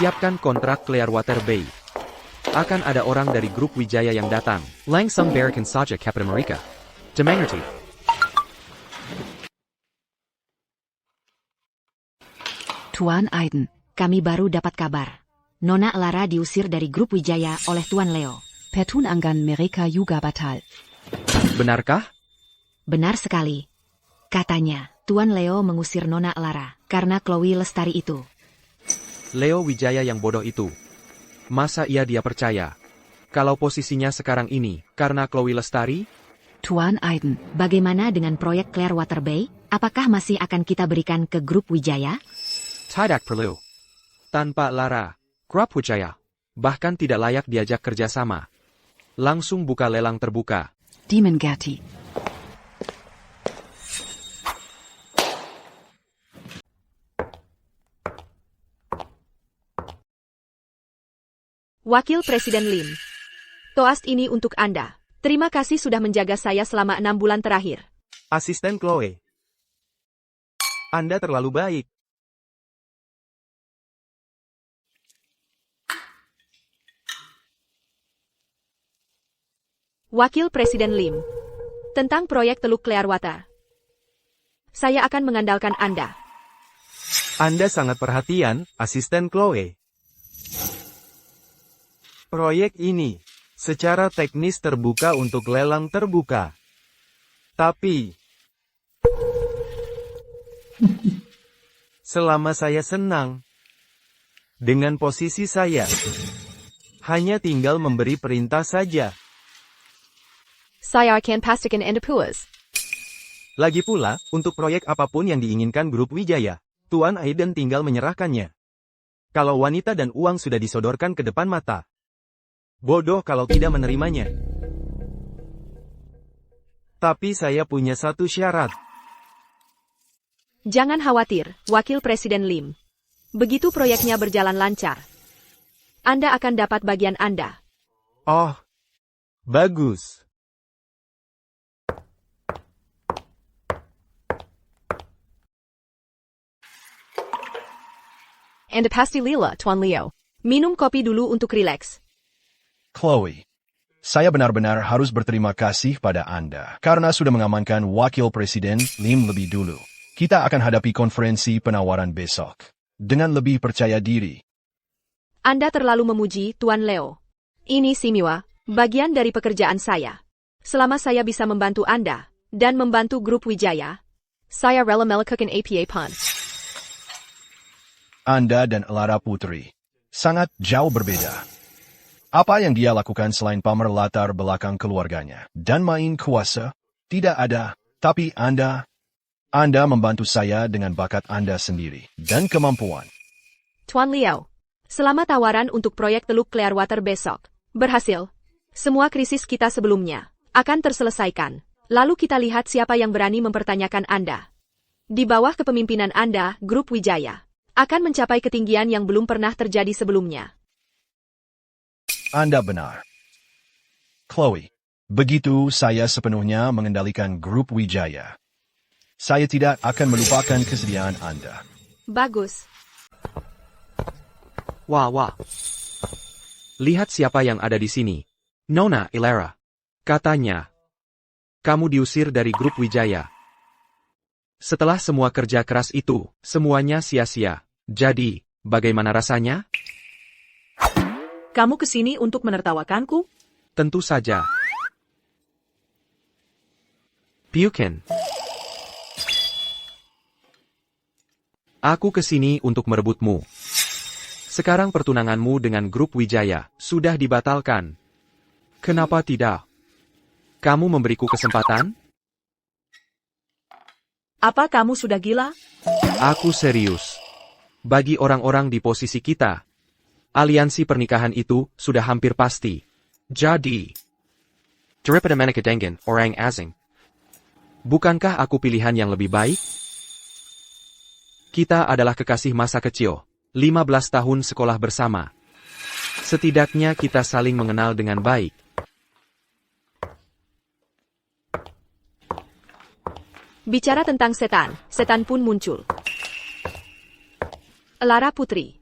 Siapkan kontrak Clearwater Bay. Akan ada orang dari grup Wijaya yang datang. Langsung berikan saja kepada mereka. Dimengerti. Tuan Aiden, kami baru dapat kabar. Nona Lara diusir dari grup Wijaya oleh Tuan Leo. Petunangan mereka juga batal. Benarkah? Benar sekali. Katanya, Tuan Leo mengusir Nona Lara karena Chloe Lestari itu. Leo Wijaya yang bodoh itu. Masa dia percaya? Kalau posisinya sekarang ini, karena Chloe Lestari? Tuan Aiden, bagaimana dengan proyek Clearwater Bay? Apakah masih akan kita berikan ke grup Wijaya? Tidak perlu. Tanpa Lara, grup Wijaya, bahkan tidak layak diajak kerjasama. Langsung buka lelang terbuka. Dimengerti. Wakil Presiden Lim. Toast ini untuk Anda. Terima kasih sudah menjaga saya selama 6 bulan terakhir. Asisten Chloe. Anda terlalu baik. Wakil Presiden Lim. Tentang proyek Teluk Clearwater. Saya akan mengandalkan Anda. Anda sangat perhatian, Asisten Chloe. Proyek ini, secara teknis terbuka untuk lelang terbuka. Tapi, selama saya senang dengan posisi saya, hanya tinggal memberi perintah saja. Saya akan pastikan Anda puas. Lagi pula, untuk proyek apapun yang diinginkan grup Wijaya, Tuan Aiden tinggal menyerahkannya. Kalau wanita dan uang sudah disodorkan ke depan mata, bodoh kalau tidak menerimanya. Tapi saya punya satu syarat. Jangan khawatir, Wakil Presiden Lim. Begitu proyeknya berjalan lancar, Anda akan dapat bagian Anda. Oh, bagus. Anda pasti lila, Tuan Leo. Minum kopi dulu untuk rileks. Chloe, saya benar-benar harus berterima kasih pada Anda karena sudah mengamankan Wakil Presiden Lim lebih dulu. Kita akan hadapi konferensi penawaran besok dengan lebih percaya diri. Anda terlalu memuji, Tuan Leo. Ini Simiwa, bagian dari pekerjaan saya. Selama saya bisa membantu Anda dan membantu grup Wijaya, saya rela melakukan APA pun. Anda dan Lara Putri sangat jauh berbeda. Apa yang dia lakukan selain pamer latar belakang keluarganya dan main kuasa? Tidak ada, tapi Anda membantu saya dengan bakat Anda sendiri dan kemampuan. Tuan Leo, selama tawaran untuk proyek Teluk Clearwater besok berhasil, semua krisis kita sebelumnya akan terselesaikan. Lalu kita lihat siapa yang berani mempertanyakan Anda. Di bawah kepemimpinan Anda, grup Wijaya akan mencapai ketinggian yang belum pernah terjadi sebelumnya. Anda benar. Chloe, begitu saya sepenuhnya mengendalikan grup Wijaya, saya tidak akan melupakan kesediaan Anda. Bagus. Wah. Lihat siapa yang ada di sini. Nona Ilara. Katanya, kamu diusir dari grup Wijaya. Setelah semua kerja keras itu, semuanya sia-sia. Jadi, bagaimana rasanya? Kamu kesini untuk menertawakanku? Tentu saja. Bukan. Aku kesini untuk merebutmu. Sekarang pertunanganmu dengan grup Wijaya sudah dibatalkan. Kenapa tidak? Kamu memberiku kesempatan? Apa kamu sudah gila? Aku serius. Bagi orang-orang di posisi kita, aliansi pernikahan itu sudah hampir pasti. Jadi, Daripada maneka dengan orang asing. Bukankah aku pilihan yang lebih baik? Kita adalah kekasih masa kecil, 15 tahun sekolah bersama. Setidaknya kita saling mengenal dengan baik. Bicara tentang setan, setan pun muncul. Lara Putri.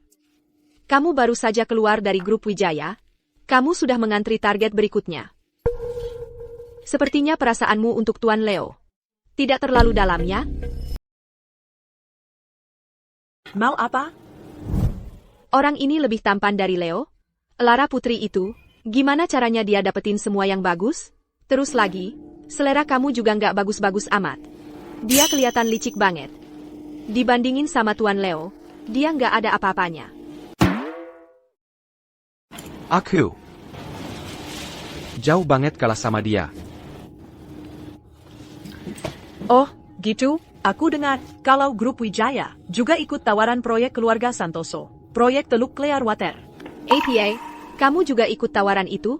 Kamu baru saja keluar dari grup Wijaya. Kamu sudah mengantri target berikutnya. Sepertinya perasaanmu untuk Tuan Leo tidak terlalu dalam, ya? Mau apa? Orang ini lebih tampan dari Leo. Lara Putri itu, gimana caranya dia dapetin semua yang bagus? Terus lagi, selera kamu juga nggak bagus-bagus amat. Dia kelihatan licik banget. Dibandingin sama Tuan Leo, dia nggak ada apa-apanya. Aku jauh banget kalah sama dia. Oh, gitu? Aku dengar, kalau grup Wijaya juga ikut tawaran proyek keluarga Santoso. Proyek Teluk Clearwater. APA, kamu juga ikut tawaran itu?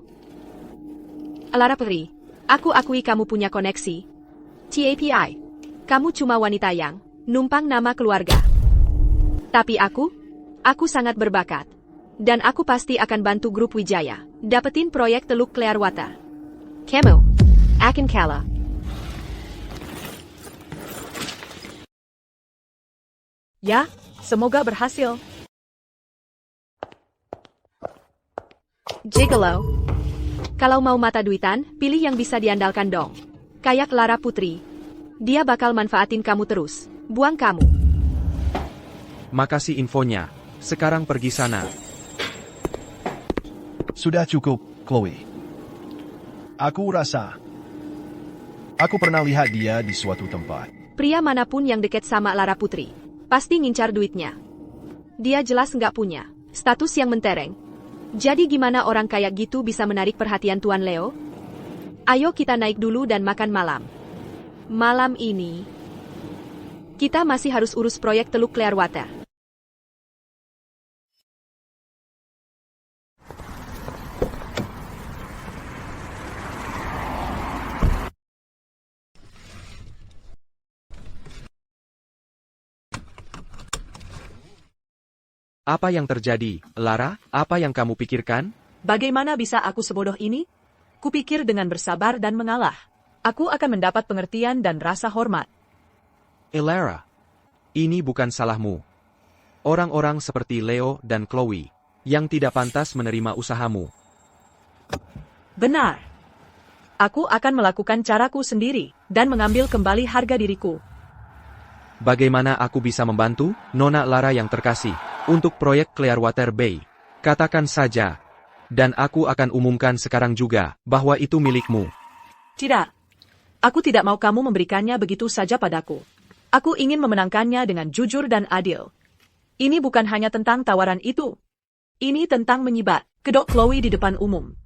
Lara Putri, aku akui kamu punya koneksi. TAPI, kamu cuma wanita yang numpang nama keluarga. Tapi aku sangat berbakat. Dan aku pasti akan bantu grup Wijaya dapetin proyek Teluk Clearwater. Kamu akan kalah. Ya, semoga berhasil. Gigolo. Kalau mau mata duitan, pilih yang bisa diandalkan dong. Kayak Lara Putri. Dia bakal manfaatin kamu terus. Buang kamu. Makasih infonya. Sekarang pergi sana. Sudah cukup, Chloe. Aku rasa aku pernah lihat dia di suatu tempat. Pria manapun yang deket sama Lara Putri pasti ngincar duitnya. Dia jelas nggak punya status yang mentereng. Jadi gimana orang kayak gitu bisa menarik perhatian Tuan Leo? Ayo kita naik dulu dan makan malam. Malam ini, kita masih harus urus proyek Teluk Clearwater. Apa yang terjadi, Lara? Apa yang kamu pikirkan? Bagaimana bisa aku sebodoh ini? Kupikir dengan bersabar dan mengalah, aku akan mendapat pengertian dan rasa hormat. Lara, ini bukan salahmu. Orang-orang seperti Leo dan Chloe yang tidak pantas menerima usahamu. Benar. Aku akan melakukan caraku sendiri dan mengambil kembali harga diriku. Bagaimana aku bisa membantu, Nona Lara yang terkasih, untuk proyek Clearwater Bay? Katakan saja. Dan aku akan umumkan sekarang juga, bahwa itu milikmu. Tidak. Aku tidak mau kamu memberikannya begitu saja padaku. Aku ingin memenangkannya dengan jujur dan adil. Ini bukan hanya tentang tawaran itu. Ini tentang menyibat kedok Chloe di depan umum.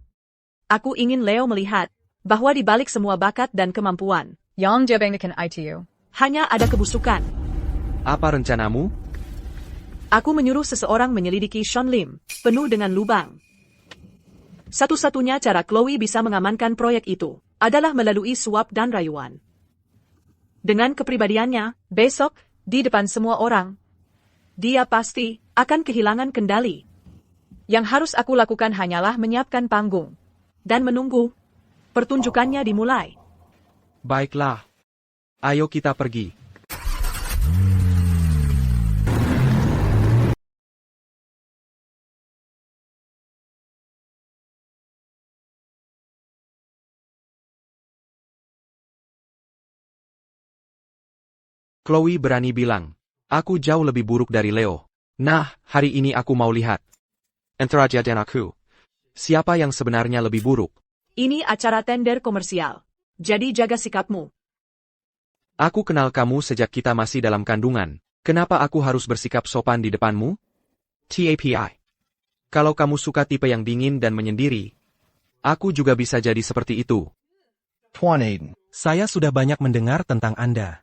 Aku ingin Leo melihat bahwa di balik semua bakat dan kemampuan, Yang jebengkan ITU. hanya ada kebusukan. Apa rencanamu? Aku menyuruh seseorang menyelidiki Sean Lim, penuh dengan lubang. Satu-satunya cara Chloe bisa mengamankan proyek itu adalah melalui suap dan rayuan. Dengan kepribadiannya, besok, di depan semua orang, dia pasti akan kehilangan kendali. Yang harus aku lakukan hanyalah menyiapkan panggung dan menunggu pertunjukannya dimulai. Baiklah. Ayo kita pergi. Chloe berani bilang, aku jauh lebih buruk dari Leo. Nah, hari ini aku mau lihat. Antara dia dan aku, siapa yang sebenarnya lebih buruk? Ini acara tender komersial, jadi jaga sikapmu. Aku kenal kamu sejak kita masih dalam kandungan. Kenapa aku harus bersikap sopan di depanmu? TAPI. Kalau kamu suka tipe yang dingin dan menyendiri, aku juga bisa jadi seperti itu. Tuan Aiden. Saya sudah banyak mendengar tentang Anda.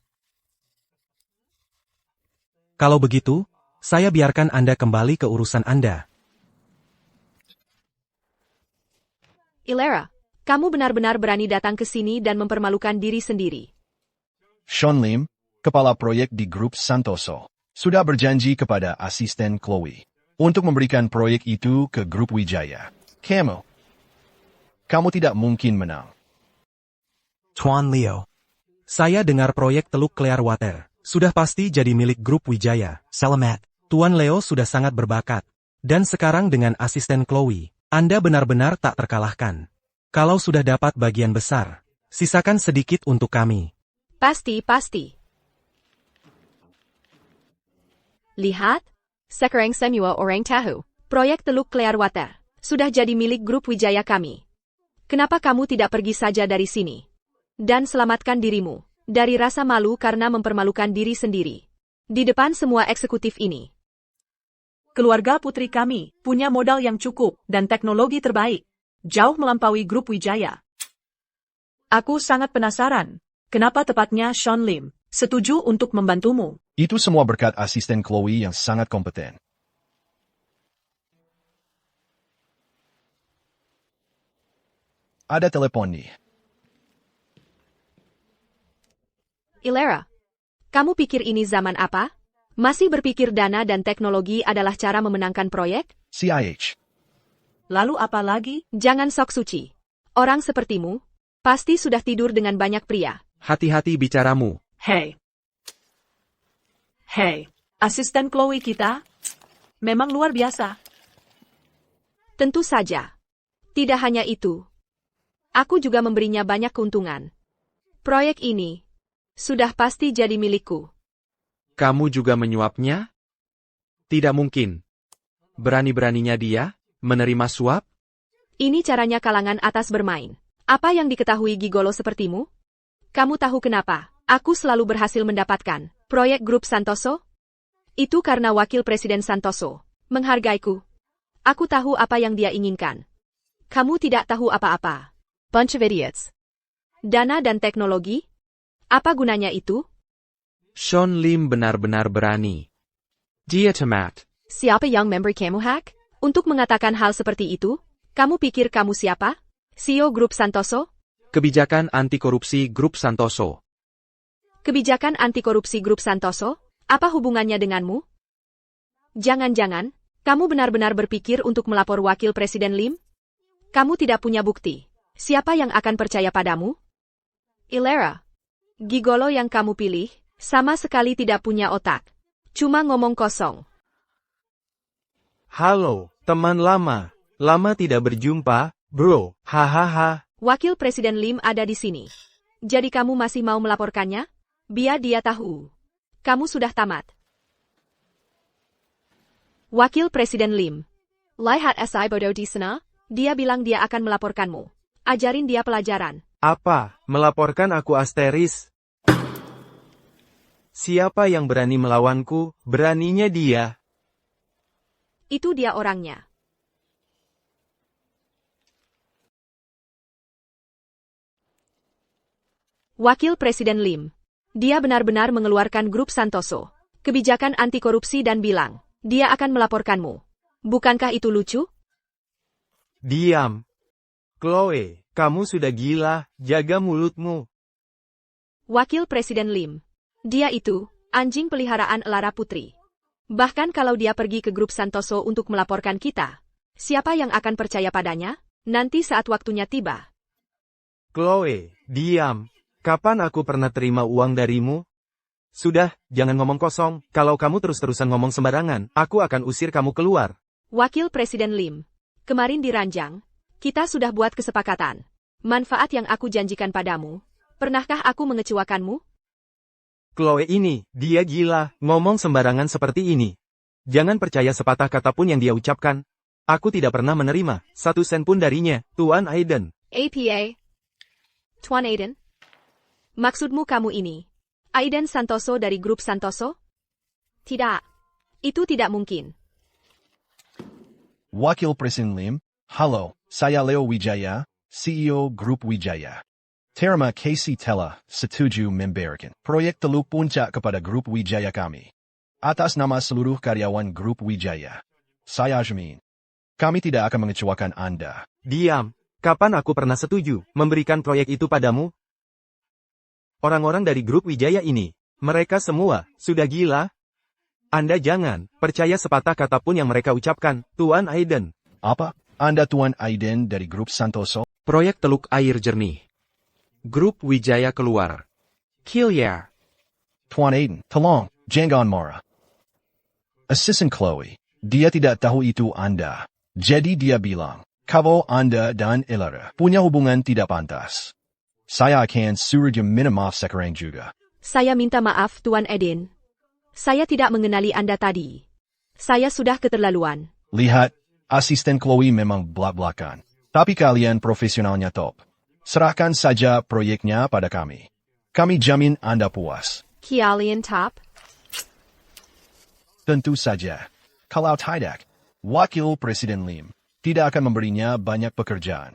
Kalau begitu, saya biarkan Anda kembali ke urusan Anda. Ilera, Kamu benar-benar berani datang ke sini dan mempermalukan diri sendiri. Sean Lim, kepala proyek di grup Santoso, sudah berjanji kepada asisten Chloe untuk memberikan proyek itu ke grup Wijaya. Kamu tidak mungkin menang. Tuan Leo. Saya dengar proyek Teluk Clearwater sudah pasti jadi milik grup Wijaya. Selamat. Tuan Leo sudah sangat berbakat. Dan sekarang dengan asisten Chloe, Anda benar-benar tak terkalahkan. Kalau sudah dapat bagian besar, sisakan sedikit untuk kami. Pasti. Lihat, sekarang semua orang tahu, proyek Teluk Clearwater sudah jadi milik grup Wijaya kami. Kenapa kamu tidak pergi saja dari sini? Dan selamatkan dirimu dari rasa malu karena mempermalukan diri sendiri di depan semua eksekutif ini. Keluarga putri kami punya modal yang cukup dan teknologi terbaik, jauh melampaui grup Wijaya. Aku sangat penasaran, kenapa tepatnya Sean Lim setuju untuk membantumu. Itu semua berkat asisten Chloe yang sangat kompeten. Ada telepon nih. Ilera, kamu pikir ini zaman apa? Masih berpikir dana dan teknologi adalah cara memenangkan proyek? CIH. Lalu apa lagi? Jangan sok suci. Orang sepertimu pasti sudah tidur dengan banyak pria. Hati-hati bicaramu. Hei, asisten Chloe kita memang luar biasa. Tentu saja. Tidak hanya itu. Aku juga memberinya banyak keuntungan. Proyek ini sudah pasti jadi milikku. Kamu juga menyuapnya? Tidak mungkin. Berani-beraninya dia menerima suap? Ini caranya kalangan atas bermain. Apa yang diketahui gigolo sepertimu? Kamu tahu kenapa aku selalu berhasil mendapatkan proyek grup Santoso? Itu karena wakil presiden Santoso menghargaiku. Aku tahu apa yang dia inginkan. Kamu tidak tahu apa-apa. Bunch of idiots. Dana dan teknologi? Apa gunanya itu? Sean Lim benar-benar berani. Dia tamat. Siapa yang member kamu hack? Untuk mengatakan hal seperti itu, kamu pikir kamu siapa? CEO Grup Santoso? Kebijakan anti-korupsi Grup Santoso. Kebijakan anti-korupsi Grup Santoso? Apa hubungannya denganmu? Jangan-jangan, kamu benar-benar berpikir untuk melapor wakil Presiden Lim? Kamu tidak punya bukti. Siapa yang akan percaya padamu? Ilera, gigolo yang kamu pilih, sama sekali tidak punya otak. Cuma ngomong kosong. Halo, teman lama. Lama tidak berjumpa, bro. Hahaha. Wakil Presiden Lim ada di sini. Jadi kamu masih mau melaporkannya? Biar dia tahu. Kamu sudah tamat. Wakil Presiden Lim. Lihat SI bodoh di sana, dia bilang dia akan melaporkanmu. Ajarin dia pelajaran. Apa? Melaporkan aku asteris? Siapa yang berani melawanku? Beraninya dia. Itu dia orangnya. Wakil Presiden Lim. Dia benar-benar mengeluarkan grup Santoso, kebijakan anti korupsi dan bilang, dia akan melaporkanmu. Bukankah itu lucu? Diam. Chloe, kamu sudah gila, jaga mulutmu. Wakil Presiden Lim. Dia itu, anjing peliharaan Elara Putri. Bahkan kalau dia pergi ke grup Santoso untuk melaporkan kita, siapa yang akan percaya padanya? Nanti saat waktunya tiba. Chloe, diam. Kapan aku pernah terima uang darimu? Sudah, jangan ngomong kosong. Kalau kamu terus-terusan ngomong sembarangan, aku akan usir kamu keluar. Wakil Presiden Lim. Kemarin di Ranjang, kita sudah buat kesepakatan. Manfaat yang aku janjikan padamu. Pernahkah aku mengecewakanmu? Chloe ini, dia gila, ngomong sembarangan seperti ini. Jangan percaya sepatah kata pun yang dia ucapkan. Aku tidak pernah menerima 1 sen pun darinya, Tuan Aiden. APA? Tuan Aiden? Maksudmu kamu ini? Aiden Santoso dari grup Santoso? Tidak. Itu tidak mungkin. Wakil Presiden Lim, halo, saya Leo Wijaya, CEO Grup Wijaya. Terima kasih telah setuju memberikan proyek Teluk Puncak kepada Grup Wijaya kami. Atas nama seluruh karyawan Grup Wijaya, saya jamin, kami tidak akan mengecewakan Anda. Diam. Kapan aku pernah setuju memberikan proyek itu padamu? Orang-orang dari grup Wijaya ini, mereka semua sudah gila. Anda jangan percaya sepatah kata pun yang mereka ucapkan, Tuan Aiden. Apa? Anda Tuan Aiden dari grup Santoso? Proyek Teluk Air Jernih. Grup Wijaya keluar. Killiar. Tuan Aiden, tolong, jangan marah. Assistant Chloe, dia tidak tahu itu Anda. Jadi dia bilang, kalau Anda dan Elara punya hubungan tidak pantas, saya akan suruh dia minta maaf sekarang juga. Saya minta maaf, Tuan Aiden. Saya tidak mengenali Anda tadi. Saya sudah keterlaluan. Lihat, asisten Chloe memang belak-belakan. Tapi kalian profesionalnya top. Serahkan saja proyeknya pada kami. Kami jamin Anda puas. Kalian top? Tentu saja. Kalau tidak, Wakil Presiden Lim tidak akan memberinya banyak pekerjaan.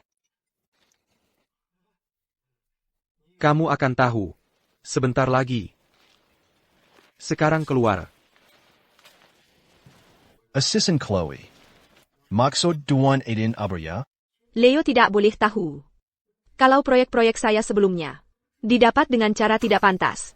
Kamu akan tahu. Sebentar lagi. Sekarang keluar. Assistant Chloe. Maksud Tuan Aiden apa ya? Leo tidak boleh tahu. Kalau proyek-proyek saya sebelumnya didapat dengan cara tidak pantas.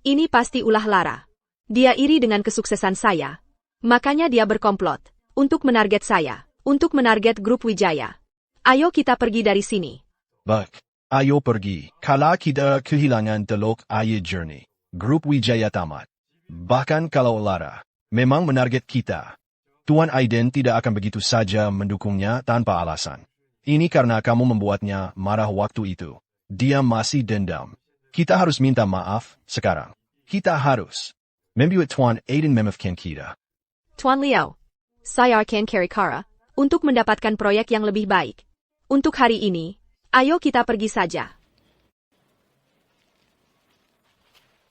Ini pasti ulah Lara. Dia iri dengan kesuksesan saya. Makanya dia berkomplot untuk menarget saya. Untuk menarget grup Wijaya. Ayo kita pergi dari sini. Baik, ayo pergi. Kalau kita kehilangan Teluk Air Jernih, grup Wijaya tamat. Bahkan kalau Lara memang menarget kita, Tuan Aiden tidak akan begitu saja mendukungnya tanpa alasan. Ini karena kamu membuatnya marah waktu itu. Dia masih dendam. Kita harus minta maaf sekarang. Kita harus membuat Tuan Aiden memaafkan kita. Tuan Leo, saya akan cari cara untuk mendapatkan proyek yang lebih baik. Untuk hari ini, ayo kita pergi saja.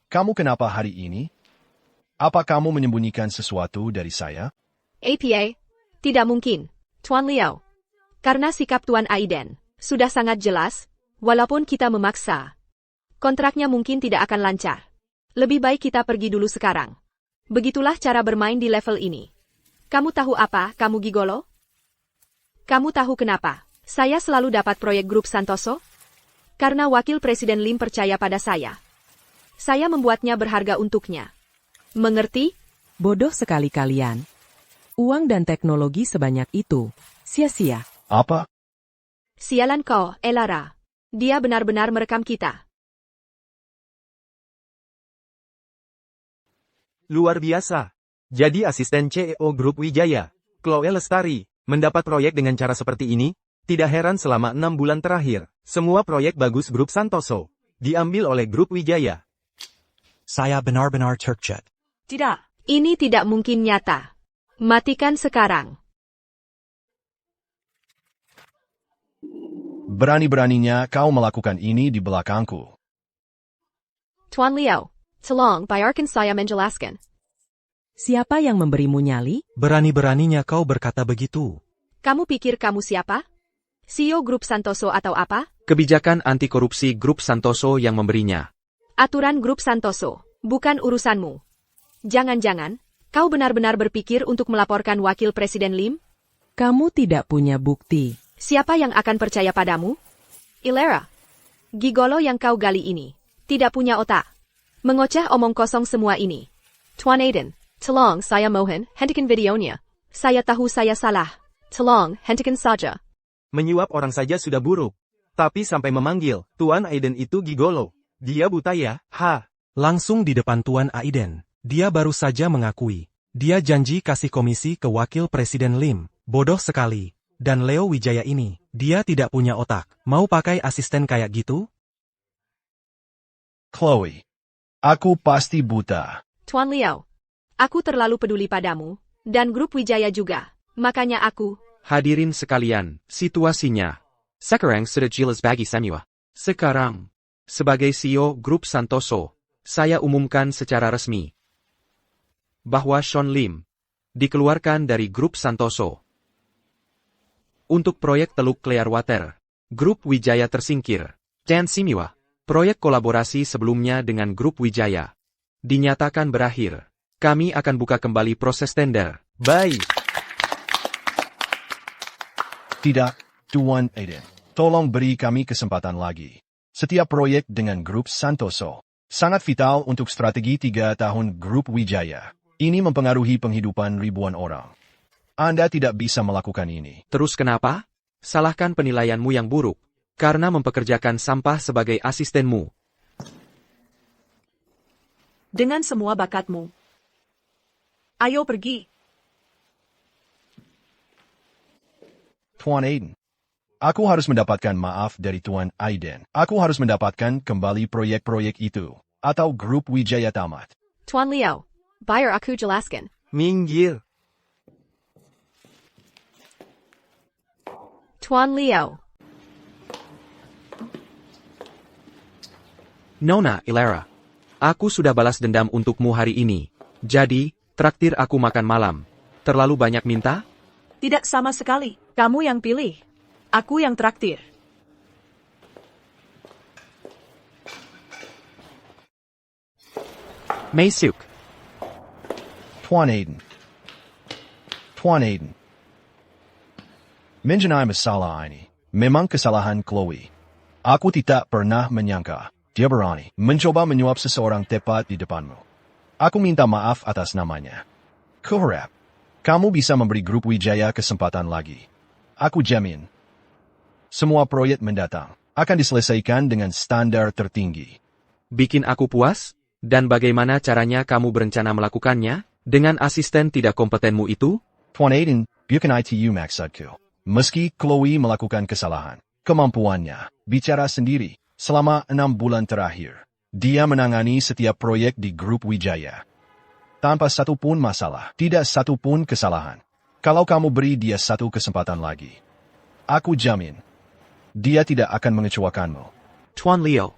Kamu kenapa hari ini? Apa kamu menyembunyikan sesuatu dari saya? APA, tidak mungkin, Tuan Leo. Karena sikap Tuan Aiden sudah sangat jelas, walaupun kita memaksa. Kontraknya mungkin tidak akan lancar. Lebih baik kita pergi dulu sekarang. Begitulah cara bermain di level ini. Kamu tahu apa, kamu gigolo? Kamu tahu kenapa saya selalu dapat proyek grup Santoso? Karena Wakil Presiden Lim percaya pada saya. Saya membuatnya berharga untuknya. Mengerti? Bodoh sekali kalian. Uang dan teknologi sebanyak itu, sia-sia. Apa? Sialan kau, Elara. Dia benar-benar merekam kita. Luar biasa. Jadi asisten CEO Grup Wijaya, Chloe Lestari, mendapat proyek dengan cara seperti ini? Tidak heran selama 6 bulan terakhir, semua proyek bagus Grup Santoso diambil oleh Grup Wijaya. Saya benar-benar terkejut. Tidak. Ini tidak mungkin nyata. Matikan sekarang. Berani-beraninya kau melakukan ini di belakangku. Tuan Leo, tolong biarkan saya menjelaskan. Siapa yang memberimu nyali? Berani-beraninya kau berkata begitu. Kamu pikir kamu siapa? CEO Grup Santoso atau apa? Kebijakan anti korupsi Grup Santoso yang memberinya. Aturan Grup Santoso, bukan urusanmu. Jangan-jangan, kau benar-benar berpikir untuk melaporkan Wakil Presiden Lim? Kamu tidak punya bukti. Siapa yang akan percaya padamu? Ilera. Gigolo yang kau gali ini. Tidak punya otak. Mengoceh omong kosong semua ini. Tuan Aiden, tolong saya mohon, hentikan videonya. Saya tahu saya salah. Tolong, hentikan saja. Menyuap orang saja sudah buruk. Tapi sampai memanggil, Tuan Aiden itu gigolo. Dia buta ya, ha. Langsung di depan Tuan Aiden, dia baru saja mengakui. Dia janji kasih komisi ke Wakil Presiden Lim. Bodoh sekali. Dan Leo Wijaya ini, dia tidak punya otak. Mau pakai asisten kayak gitu? Chloe, aku pasti buta. Tuan Leo, aku terlalu peduli padamu, dan Grup Wijaya juga. Makanya aku... Hadirin sekalian, situasinya. Sekarang sudah jelas bagi semua. Sekarang, sebagai CEO Grup Santoso, saya umumkan secara resmi bahwa Sean Lim dikeluarkan dari Grup Santoso. Untuk proyek Teluk Clearwater, Grup Wijaya tersingkir. Dan semua proyek kolaborasi sebelumnya dengan Grup Wijaya dinyatakan berakhir. Kami akan buka kembali proses tender. Baik. Tidak, Tuan Aiden, tolong beri kami kesempatan lagi. Setiap proyek dengan grup Santoso sangat vital untuk strategi 3 tahun grup Wijaya. Ini mempengaruhi penghidupan ribuan orang. Anda tidak bisa melakukan ini. Terus kenapa? Salahkan penilaianmu yang buruk, karena mempekerjakan sampah sebagai asistenmu. Dengan semua bakatmu. Ayo pergi. Tuan Aiden, aku harus mendapatkan maaf dari Tuan Aiden. Aku harus mendapatkan kembali proyek-proyek itu, atau grup Wijaya tamat. Tuan Leo, biar aku jelaskan. Minggir. Tuan Leo, Nona Ilera, aku sudah balas dendam untukmu hari ini. Jadi, traktir aku makan malam. Terlalu banyak minta? Tidak sama sekali. Kamu yang pilih. Aku yang traktir. Maesuk. Tuan Aiden. Tuan Aiden. Mengenai masalah ini, memang kesalahan Chloe. Aku tidak pernah menyangka dia berani mencoba menyuap seseorang tepat di depanmu. Aku minta maaf atas namanya. Kuharap kamu bisa memberi grup Wijaya kesempatan lagi. Aku jamin, semua proyek mendatang akan diselesaikan dengan standar tertinggi. Bikin aku puas? Dan bagaimana caranya kamu berencana melakukannya? Dengan asisten tidak kompetenmu itu? Tuan Aiden, bukan itu maksudku. Meski Chloe melakukan kesalahan, kemampuannya bicara sendiri selama 6 bulan terakhir. Dia menangani setiap proyek di grup Wijaya. Tanpa satupun masalah, tidak satupun kesalahan. Kalau kamu beri dia satu kesempatan lagi, aku jamin, dia tidak akan mengecewakanmu. Tuan Leo,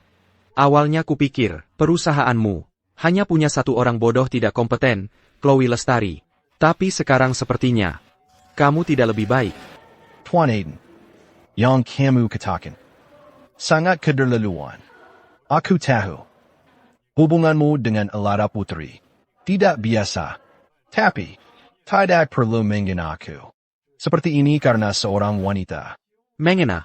awalnya kupikir perusahaanmu hanya punya satu orang bodoh tidak kompeten, Chloe Lestari. Tapi sekarang sepertinya kamu tidak lebih baik. Tuan Aiden, yang kamu katakan sangat keterlaluan. Aku tahu hubunganmu dengan Elara Putri tidak biasa, tapi tidak perlu menghina aku. Seperti ini karena seorang wanita. Menghina?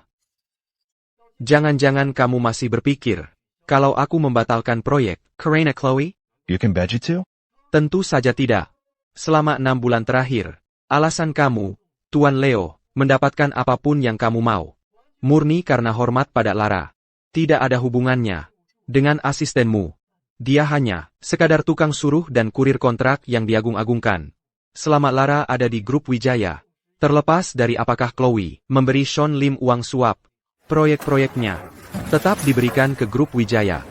Jangan-jangan kamu masih berpikir kalau aku membatalkan proyek karena Chloe? Bukan begitu? Tentu saja tidak. Selama 6 bulan terakhir, alasan kamu, Tuan Leo, mendapatkan apapun yang kamu mau. Murni karena hormat pada Lara. Tidak ada hubungannya dengan asistenmu. Dia hanya sekadar tukang suruh dan kurir kontrak yang diagung-agungkan. Selama Lara ada di grup Wijaya, terlepas dari apakah Chloe memberi Sean Lim uang suap, proyek-proyeknya tetap diberikan ke grup Wijaya.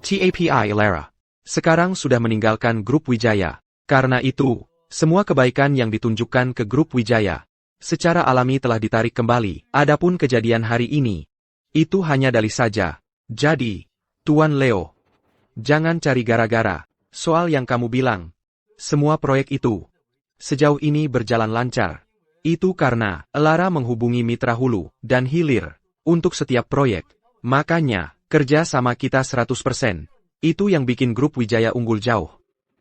TAPI Lara sekarang sudah meninggalkan grup Wijaya. Karena itu, semua kebaikan yang ditunjukkan ke grup Wijaya secara alami telah ditarik kembali. Adapun kejadian hari ini, itu hanya dalih saja. Jadi, Tuan Leo, jangan cari gara-gara soal yang kamu bilang. Semua proyek itu sejauh ini berjalan lancar. Itu karena Lara menghubungi mitra hulu dan hilir untuk setiap proyek. Makanya, kerja sama kita 100%. Itu yang bikin grup Wijaya unggul jauh.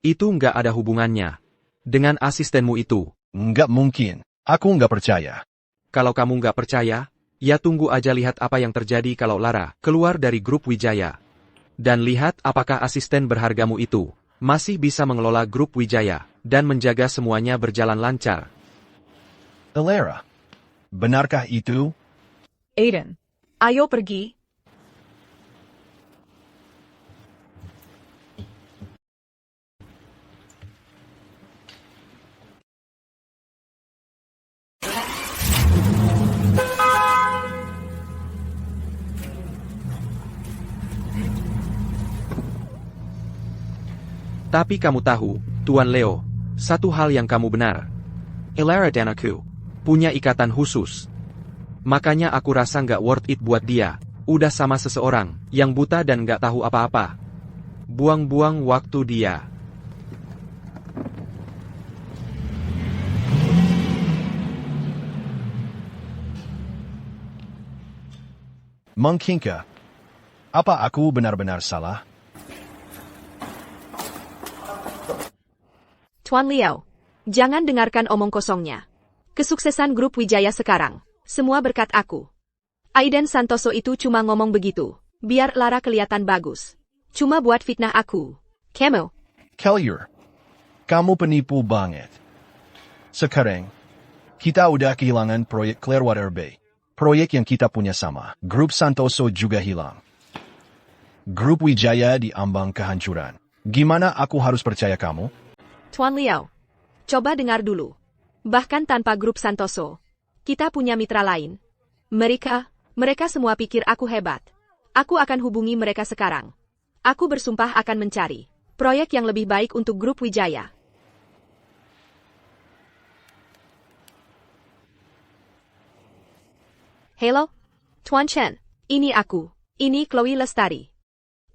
Itu nggak ada hubungannya dengan asistenmu itu. Nggak mungkin. Aku nggak percaya. Kalau kamu nggak percaya, ya tunggu aja lihat apa yang terjadi kalau Lara keluar dari grup Wijaya. Dan lihat apakah asisten berhargamu itu masih bisa mengelola grup Wijaya dan menjaga semuanya berjalan lancar. Lara, benarkah itu? Aiden, ayo pergi. Tapi kamu tahu, Tuan Leo, satu hal yang kamu benar. Lara dan aku punya ikatan khusus. Makanya aku rasa nggak worth it buat dia. Udah sama seseorang yang buta dan nggak tahu apa-apa. Buang-buang waktu dia. Mungkinkah? Apa aku benar-benar salah? Tuan Leo, jangan dengarkan omong kosongnya. Kesuksesan grup Wijaya sekarang Semua berkat aku. Aiden Santoso itu cuma ngomong begitu, biar Lara kelihatan bagus. Cuma buat fitnah aku. Kamu. Collier, kamu penipu banget. Sekarang, kita udah kehilangan proyek Clearwater Bay. Proyek yang kita punya sama. Grup Santoso juga hilang. Grup Wijaya diambang kehancuran. Gimana aku harus percaya kamu? Tuan Leo, coba dengar dulu. Bahkan tanpa grup Santoso, kita punya mitra lain. Mereka semua pikir aku hebat. Aku akan hubungi mereka sekarang. Aku bersumpah akan mencari proyek yang lebih baik untuk grup Wijaya. Halo, Tuan Chen. Ini aku. Ini Chloe Lestari.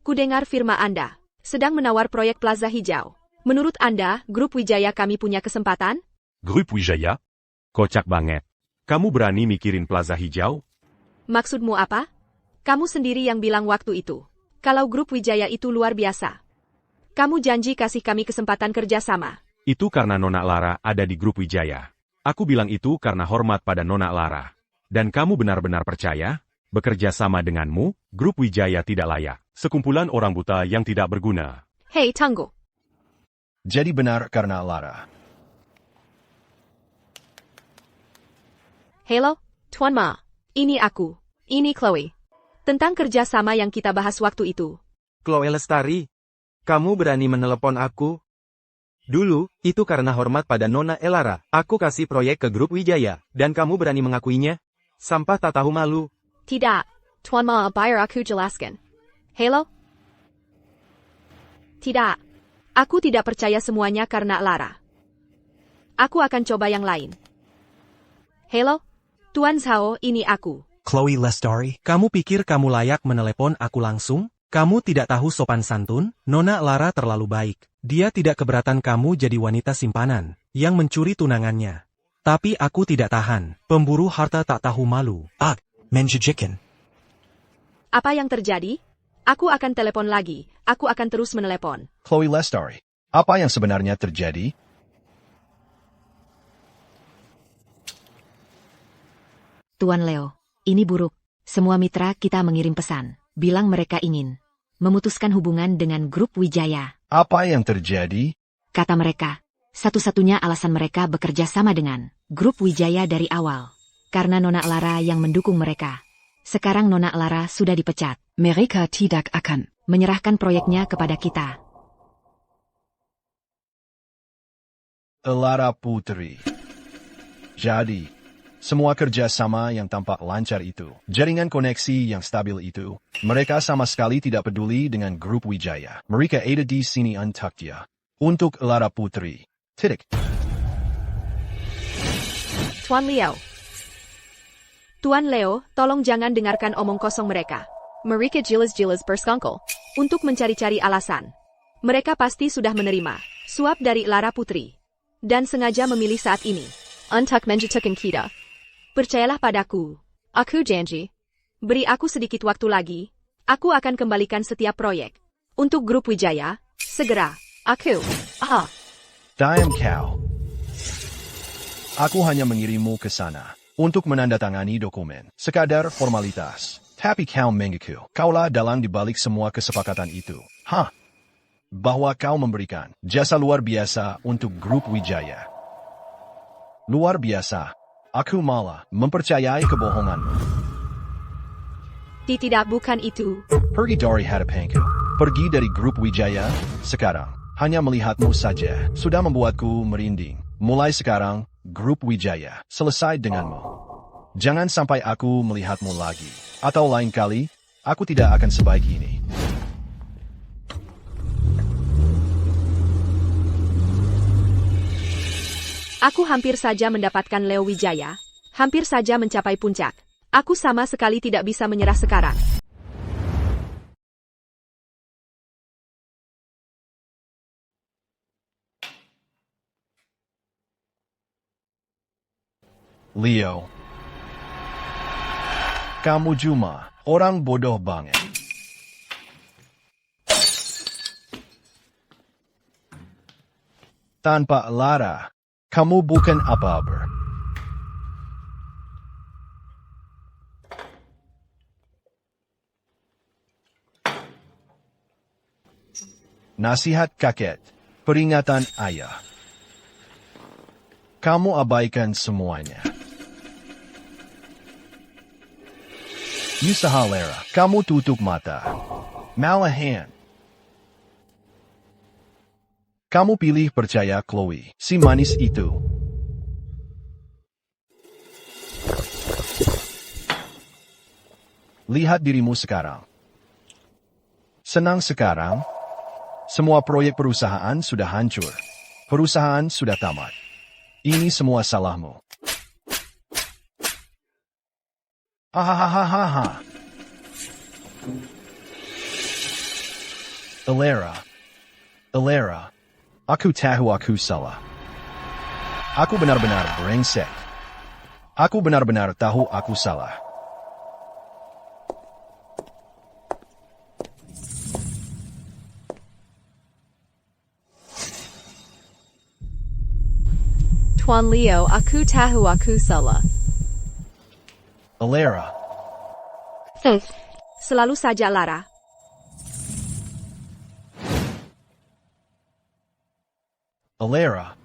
Kudengar firma Anda sedang menawar proyek Plaza Hijau. Menurut Anda, grup Wijaya kami punya kesempatan? Grup Wijaya? Kocak banget. Kamu berani mikirin Plaza Hijau? Maksudmu apa? Kamu sendiri yang bilang waktu itu. Kalau grup Wijaya itu luar biasa. Kamu janji kasih kami kesempatan kerjasama. Itu karena Nona Lara ada di grup Wijaya. Aku bilang itu karena hormat pada Nona Lara. Dan kamu benar-benar percaya? Bekerja sama denganmu, grup Wijaya tidak layak. Sekumpulan orang buta yang tidak berguna. Hei, tunggu. Jadi benar karena Lara. Halo, Tuan Ma. Ini aku. Ini Chloe. Tentang kerjasama yang kita bahas waktu itu. Chloe Lestari, kamu berani menelepon aku? Dulu, itu karena hormat pada Nona Elara. Aku kasih proyek ke grup Wijaya, dan kamu berani mengakuinya? Sampah tak tahu malu. Tidak, Tuan Ma, biar aku jelaskan. Halo? Tidak. Aku tidak percaya semuanya karena Lara. Aku akan coba yang lain. Halo? Tuan Zhao, ini aku. Chloe Lestari, kamu pikir kamu layak menelepon aku langsung? Kamu tidak tahu sopan santun? Nona Lara terlalu baik. Dia tidak keberatan kamu jadi wanita simpanan yang mencuri tunangannya. Tapi aku tidak tahan. Pemburu harta tak tahu malu. Menjijikan. Apa yang terjadi? Aku akan telepon lagi. Aku akan terus menelepon. Chloe Lestari, apa yang sebenarnya terjadi? Tuan Leo, ini buruk. Semua mitra kita mengirim pesan. Bilang mereka ingin memutuskan hubungan dengan grup Wijaya. Apa yang terjadi? Kata mereka, satu-satunya alasan mereka bekerja sama dengan grup Wijaya dari awal. Karena Nona Lara yang mendukung mereka. Sekarang Nona Lara sudah dipecat. Mereka tidak akan menyerahkan proyeknya kepada kita. Lara Putri. Jadi, semua kerjasama yang tampak lancar itu, jaringan koneksi yang stabil itu, mereka sama sekali tidak peduli dengan grup Wijaya. Mereka ada di sini untuk dia. Untuk Lara Putri. Titik. Tuan Leo. Tuan Leo, tolong jangan dengarkan omong kosong mereka. Mereka jelas-jelas bersekongkol untuk mencari-cari alasan. Mereka pasti sudah menerima suap dari Lara Putri. Dan sengaja memilih saat ini untuk menjatuhkan kita. Percayalah padaku. Aku janji. Beri aku sedikit waktu lagi. Aku akan kembalikan setiap proyek. Untuk grup Wijaya, segera. Aku. Diam kau. Aku hanya mengirimmu ke sana untuk menandatangani dokumen. Sekadar formalitas. Tapi kau mengaku. Kaulah dalang dibalik semua kesepakatan itu. Bahwa kau memberikan jasa luar biasa untuk grup Wijaya. Luar biasa. Aku malah mempercayai kebohonganmu. Tidak, bukan itu. Pergi dari hadapanku. Pergi dari grup Wijaya. Sekarang, hanya melihatmu saja sudah membuatku merinding. Mulai sekarang, grup Wijaya selesai denganmu. Jangan sampai aku melihatmu lagi. Atau lain kali, aku tidak akan sebaik ini. Aku hampir saja mendapatkan Leo Wijaya. Hampir saja mencapai puncak. Aku sama sekali tidak bisa menyerah sekarang. Leo. Kamu cuma orang bodoh banget. Tanpa Lara, kamu bukan apa-apa. Nasihat kakek. Peringatan ayah. Kamu abaikan semuanya. Usaha Lara. Kamu tutup mata. Malahan. Kamu pilih percaya Chloe, si manis itu. Lihat dirimu sekarang. Senang sekarang? Semua proyek perusahaan sudah hancur. Perusahaan sudah tamat. Ini semua salahmu. Hahaha. Alara. Aku tahu aku salah. Aku benar-benar brengsek. Aku benar-benar tahu aku salah. Tuan Leo, aku tahu aku salah. Alara. Selalu saja Lara. Alara.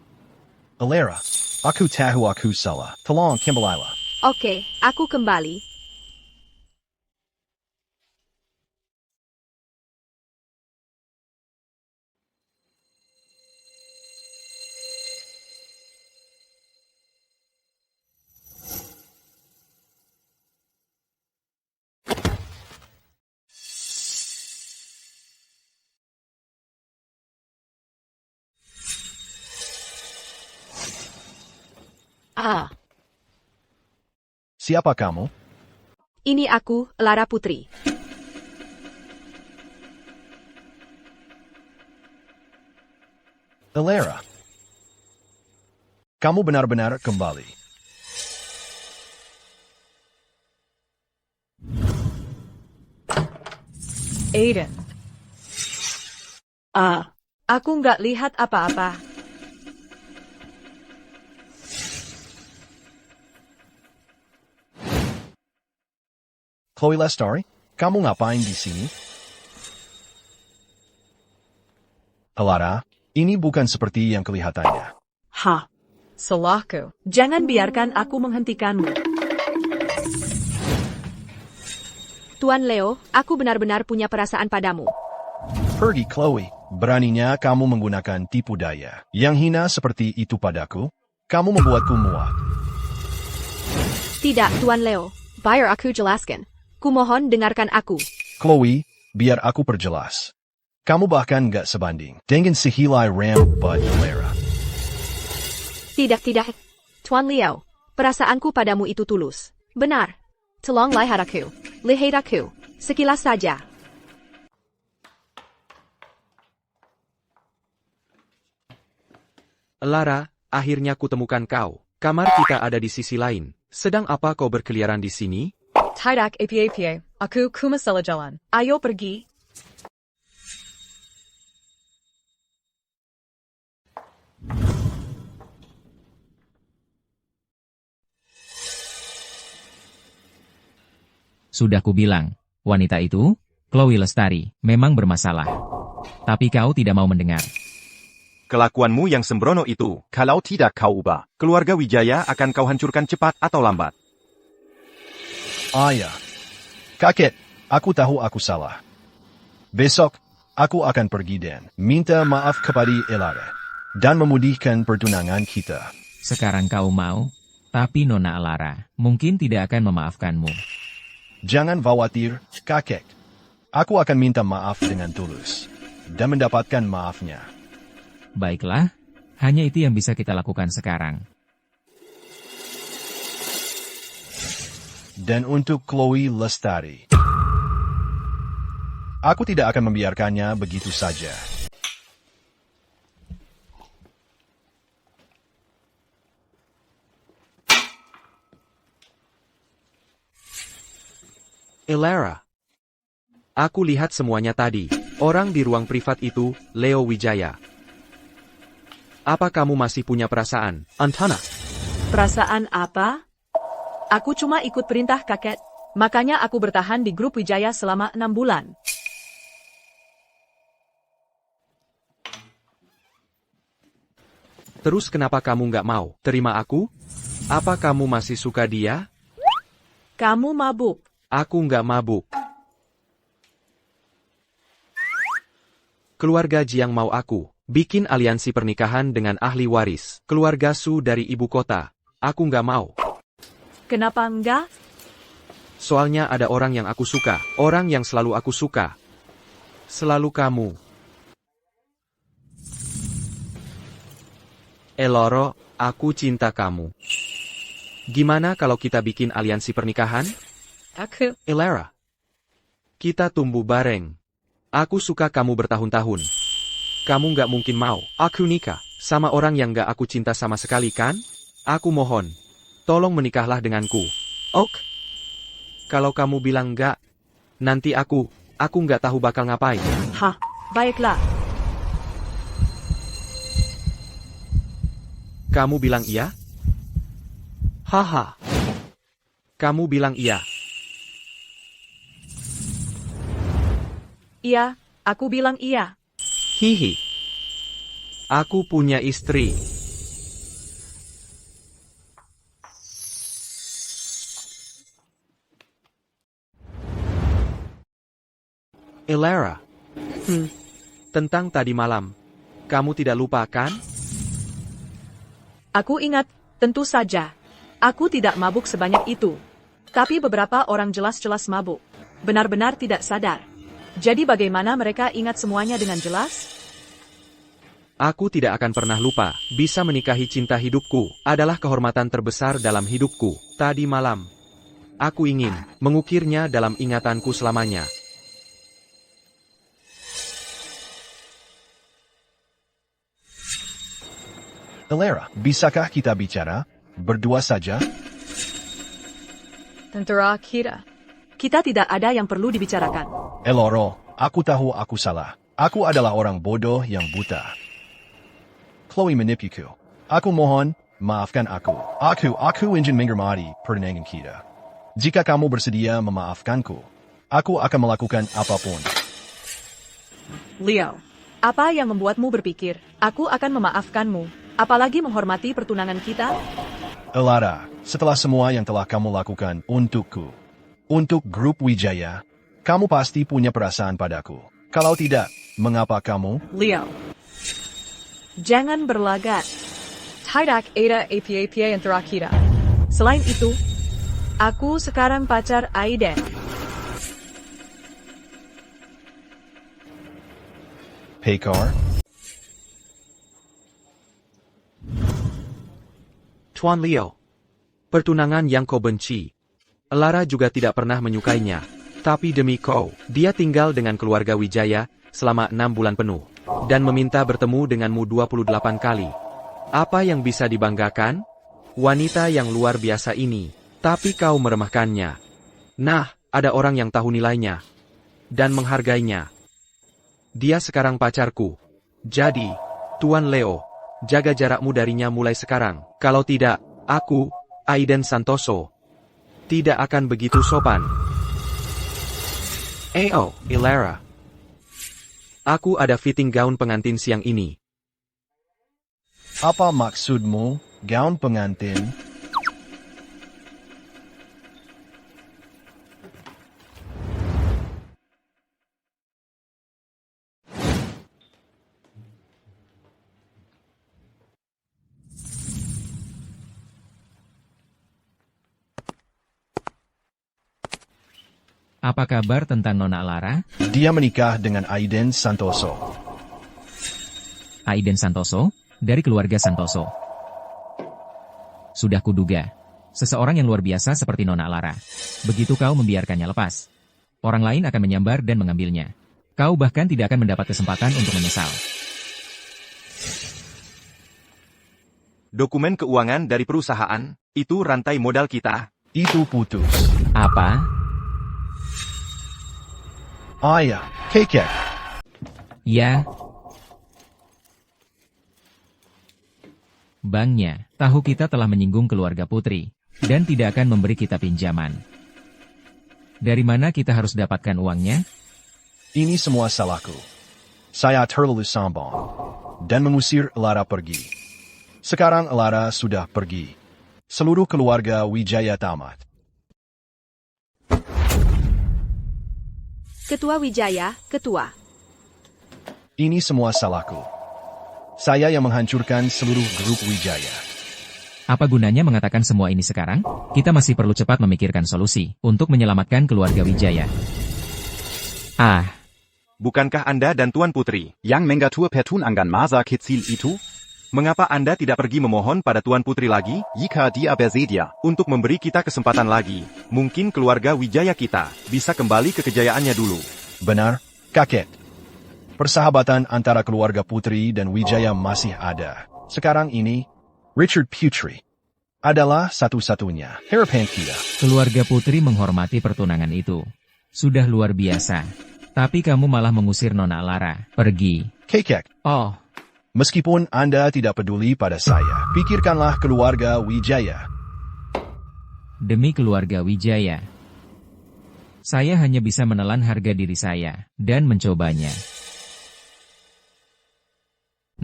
Aku tahu aku salah. Tolong kembalilah. Oke, aku kembali. Siapa kamu? Ini aku, Lara Putri. Alara. Kamu benar-benar kembali. Aiden. Aku nggak lihat apa-apa. Chloe Lestari, kamu ngapain di sini? Alara, ini bukan seperti yang kelihatannya. Salahku. Jangan biarkan aku menghentikanmu. Tuan Leo, aku benar-benar punya perasaan padamu. Pergi Chloe, beraninya kamu menggunakan tipu daya. Yang hina seperti itu padaku, kamu membuatku muak. Tidak, Tuan Leo. Biar aku jelaskan. Kumohon dengarkan aku. Chloe, biar aku perjelas. Kamu bahkan gak sebanding dengan si Hilai Rambut Lara. Tidak. Tuan Leo, perasaanku padamu itu tulus. Benar. Tolong lihat aku. Lihat aku. Sekilas saja. Lara, akhirnya kutemukan kau. Kamar kita ada di sisi lain. Sedang apa kau berkeliaran di sini? Tidak apa-apa. Aku kumasala jalan. Ayo pergi. Sudah kubilang, wanita itu, Chloe Lestari, memang bermasalah. Tapi kau tidak mau mendengar. Kelakuanmu yang sembrono itu, kalau tidak kau ubah, keluarga Wijaya akan kau hancurkan cepat atau lambat. Ayah. Kakek, aku tahu aku salah. Besok, aku akan pergi dan minta maaf kepada Alara. Dan memudihkan pertunangan kita. Sekarang kau mau, tapi Nona Alara mungkin tidak akan memaafkanmu. Jangan khawatir, kakek. Aku akan minta maaf dengan tulus. Dan mendapatkan maafnya. Baiklah, hanya itu yang bisa kita lakukan sekarang. Dan untuk Chloe Lestari, aku tidak akan membiarkannya begitu saja. Alara. Aku lihat semuanya tadi. Orang di ruang privat itu, Leo Wijaya. Apa kamu masih punya perasaan, Antana? Perasaan apa? Aku cuma ikut perintah kakek. Makanya aku bertahan di grup Wijaya selama 6 bulan. Terus kenapa kamu nggak mau terima aku? Apa kamu masih suka dia? Kamu mabuk. Aku nggak mabuk. Keluarga Jiang mau aku bikin aliansi pernikahan dengan ahli waris keluarga Su dari ibu kota. Aku nggak mau. Kenapa enggak? Soalnya ada orang yang aku suka, orang yang selalu aku suka. Selalu kamu. Eloro, aku cinta kamu. Gimana kalau kita bikin aliansi pernikahan? Aku. Elara. Kita tumbuh bareng. Aku suka kamu bertahun-tahun. Kamu nggak mungkin mau aku nikah sama orang yang nggak aku cinta sama sekali kan? Aku mohon. Tolong menikahlah denganku. Ok? Kalau kamu bilang nggak, nanti aku nggak tahu bakal ngapain. Hah, baiklah. Kamu bilang iya? Haha. Kamu bilang iya. Iya, aku bilang iya. Hihi. Aku punya istri. Elara. Tentang tadi malam. Kamu tidak lupa kan? Aku ingat, tentu saja. Aku tidak mabuk sebanyak itu. Tapi beberapa orang jelas-jelas mabuk. Benar-benar tidak sadar. Jadi bagaimana mereka ingat semuanya dengan jelas? Aku tidak akan pernah lupa. Bisa menikahi cinta hidupku adalah kehormatan terbesar dalam hidupku. Tadi malam. Aku ingin mengukirnya dalam ingatanku selamanya. Elara, bisakah kita bicara? Berdua saja? Tentara kita. Kita tidak ada yang perlu dibicarakan. Eloro, aku tahu aku salah. Aku adalah orang bodoh yang buta. Chloe menipuku. Aku mohon, maafkan aku. Aku ingin menghormati pertunangan kita. Jika kamu bersedia memaafkanku, aku akan melakukan apapun. Leo, apa yang membuatmu berpikir, aku akan memaafkanmu? Apalagi menghormati pertunangan kita? Elara, setelah semua yang telah kamu lakukan untukku, untuk grup Wijaya, kamu pasti punya perasaan padaku. Kalau tidak, mengapa kamu? Leo, jangan berlagak. Tidak ada apa-apa antara kita. Selain itu, aku sekarang pacar Aiden. Pekar? Tuan Leo. Pertunangan yang kau benci. Elara juga tidak pernah menyukainya. Tapi demi kau, dia tinggal dengan keluarga Wijaya selama 6 bulan penuh. Dan meminta bertemu denganmu 28 kali. Apa yang bisa dibanggakan? Wanita yang luar biasa ini. Tapi kau meremehkannya. Nah, ada orang yang tahu nilainya. Dan menghargainya. Dia sekarang pacarku. Jadi, Tuan Leo, jaga jarakmu darinya mulai sekarang. Kalau tidak, aku, Aiden Santoso, tidak akan begitu sopan. Elara. Aku ada fitting gaun pengantin siang ini. Apa maksudmu, gaun pengantin? Apa kabar tentang Nona Lara? Dia menikah dengan Aiden Santoso. Aiden Santoso? Dari keluarga Santoso. Sudah kuduga. Seseorang yang luar biasa seperti Nona Lara. Begitu kau membiarkannya lepas, orang lain akan menyambar dan mengambilnya. Kau bahkan tidak akan mendapat kesempatan untuk menyesal. Dokumen keuangan dari perusahaan, itu rantai modal kita. Itu putus. Apa? Ayah, kekek. Ya. Banknya, tahu kita telah menyinggung keluarga Putri, dan tidak akan memberi kita pinjaman. Dari mana kita harus dapatkan uangnya? Ini semua salahku. Saya terlalu sombong dan mengusir Lara pergi. Sekarang Elara sudah pergi. Seluruh keluarga Wijaya tamat. Ketua Wijaya, Ketua. Ini semua salahku. Saya yang menghancurkan seluruh grup Wijaya. Apa gunanya mengatakan semua ini sekarang? Kita masih perlu cepat memikirkan solusi untuk menyelamatkan keluarga Wijaya. Bukankah Anda dan Tuan Putri yang mengatur pertunangan masa kecil itu? Mengapa Anda tidak pergi memohon pada Tuan Putri lagi? Jika dia bersedia Untuk memberi kita kesempatan lagi, mungkin keluarga Wijaya kita bisa kembali ke kejayaannya dulu. Benar, kakek. Persahabatan antara keluarga Putri dan Wijaya masih ada. Sekarang ini, Richard Putri adalah satu-satunya harapan kita. Keluarga Putri menghormati pertunangan itu. Sudah luar biasa. Tapi kamu malah mengusir Nona Lara. Pergi. Kakek. Oh. Meskipun Anda tidak peduli pada saya, pikirkanlah keluarga Wijaya. Demi keluarga Wijaya. Saya hanya bisa menelan harga diri saya, dan mencobanya.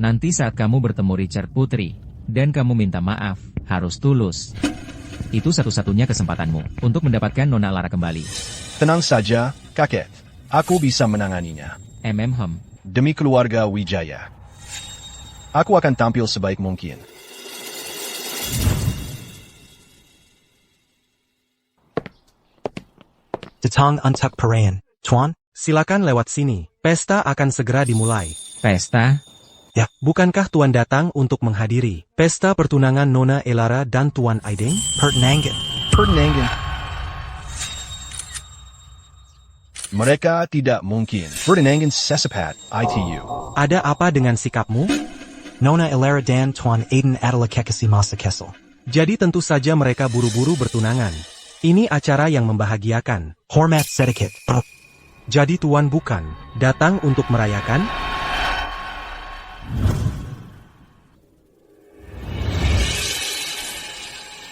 Nanti saat kamu bertemu Richard Putri, dan kamu minta maaf, harus tulus. Itu satu-satunya kesempatanmu, untuk mendapatkan Nona Lara kembali. Tenang saja, kakek. Aku bisa menanganinya. Demi keluarga Wijaya. Aku akan tampil sebaik mungkin. Datang untuk perayaan, Tuan. Silakan lewat sini. Pesta akan segera dimulai. Pesta? Ya, bukankah Tuan datang untuk menghadiri pesta pertunangan Nona Elara dan Tuan Aiding? Pertunangan. Mereka tidak mungkin. Pertunangan secepat itu. Ada apa dengan sikapmu? Nona Elara dan Tuan Aiden adalah kekasih masa kecil. Jadi tentu saja mereka buru-buru bertunangan. Ini acara yang membahagiakan. Hormat sedikit, bro. Jadi Tuan bukan datang untuk merayakan?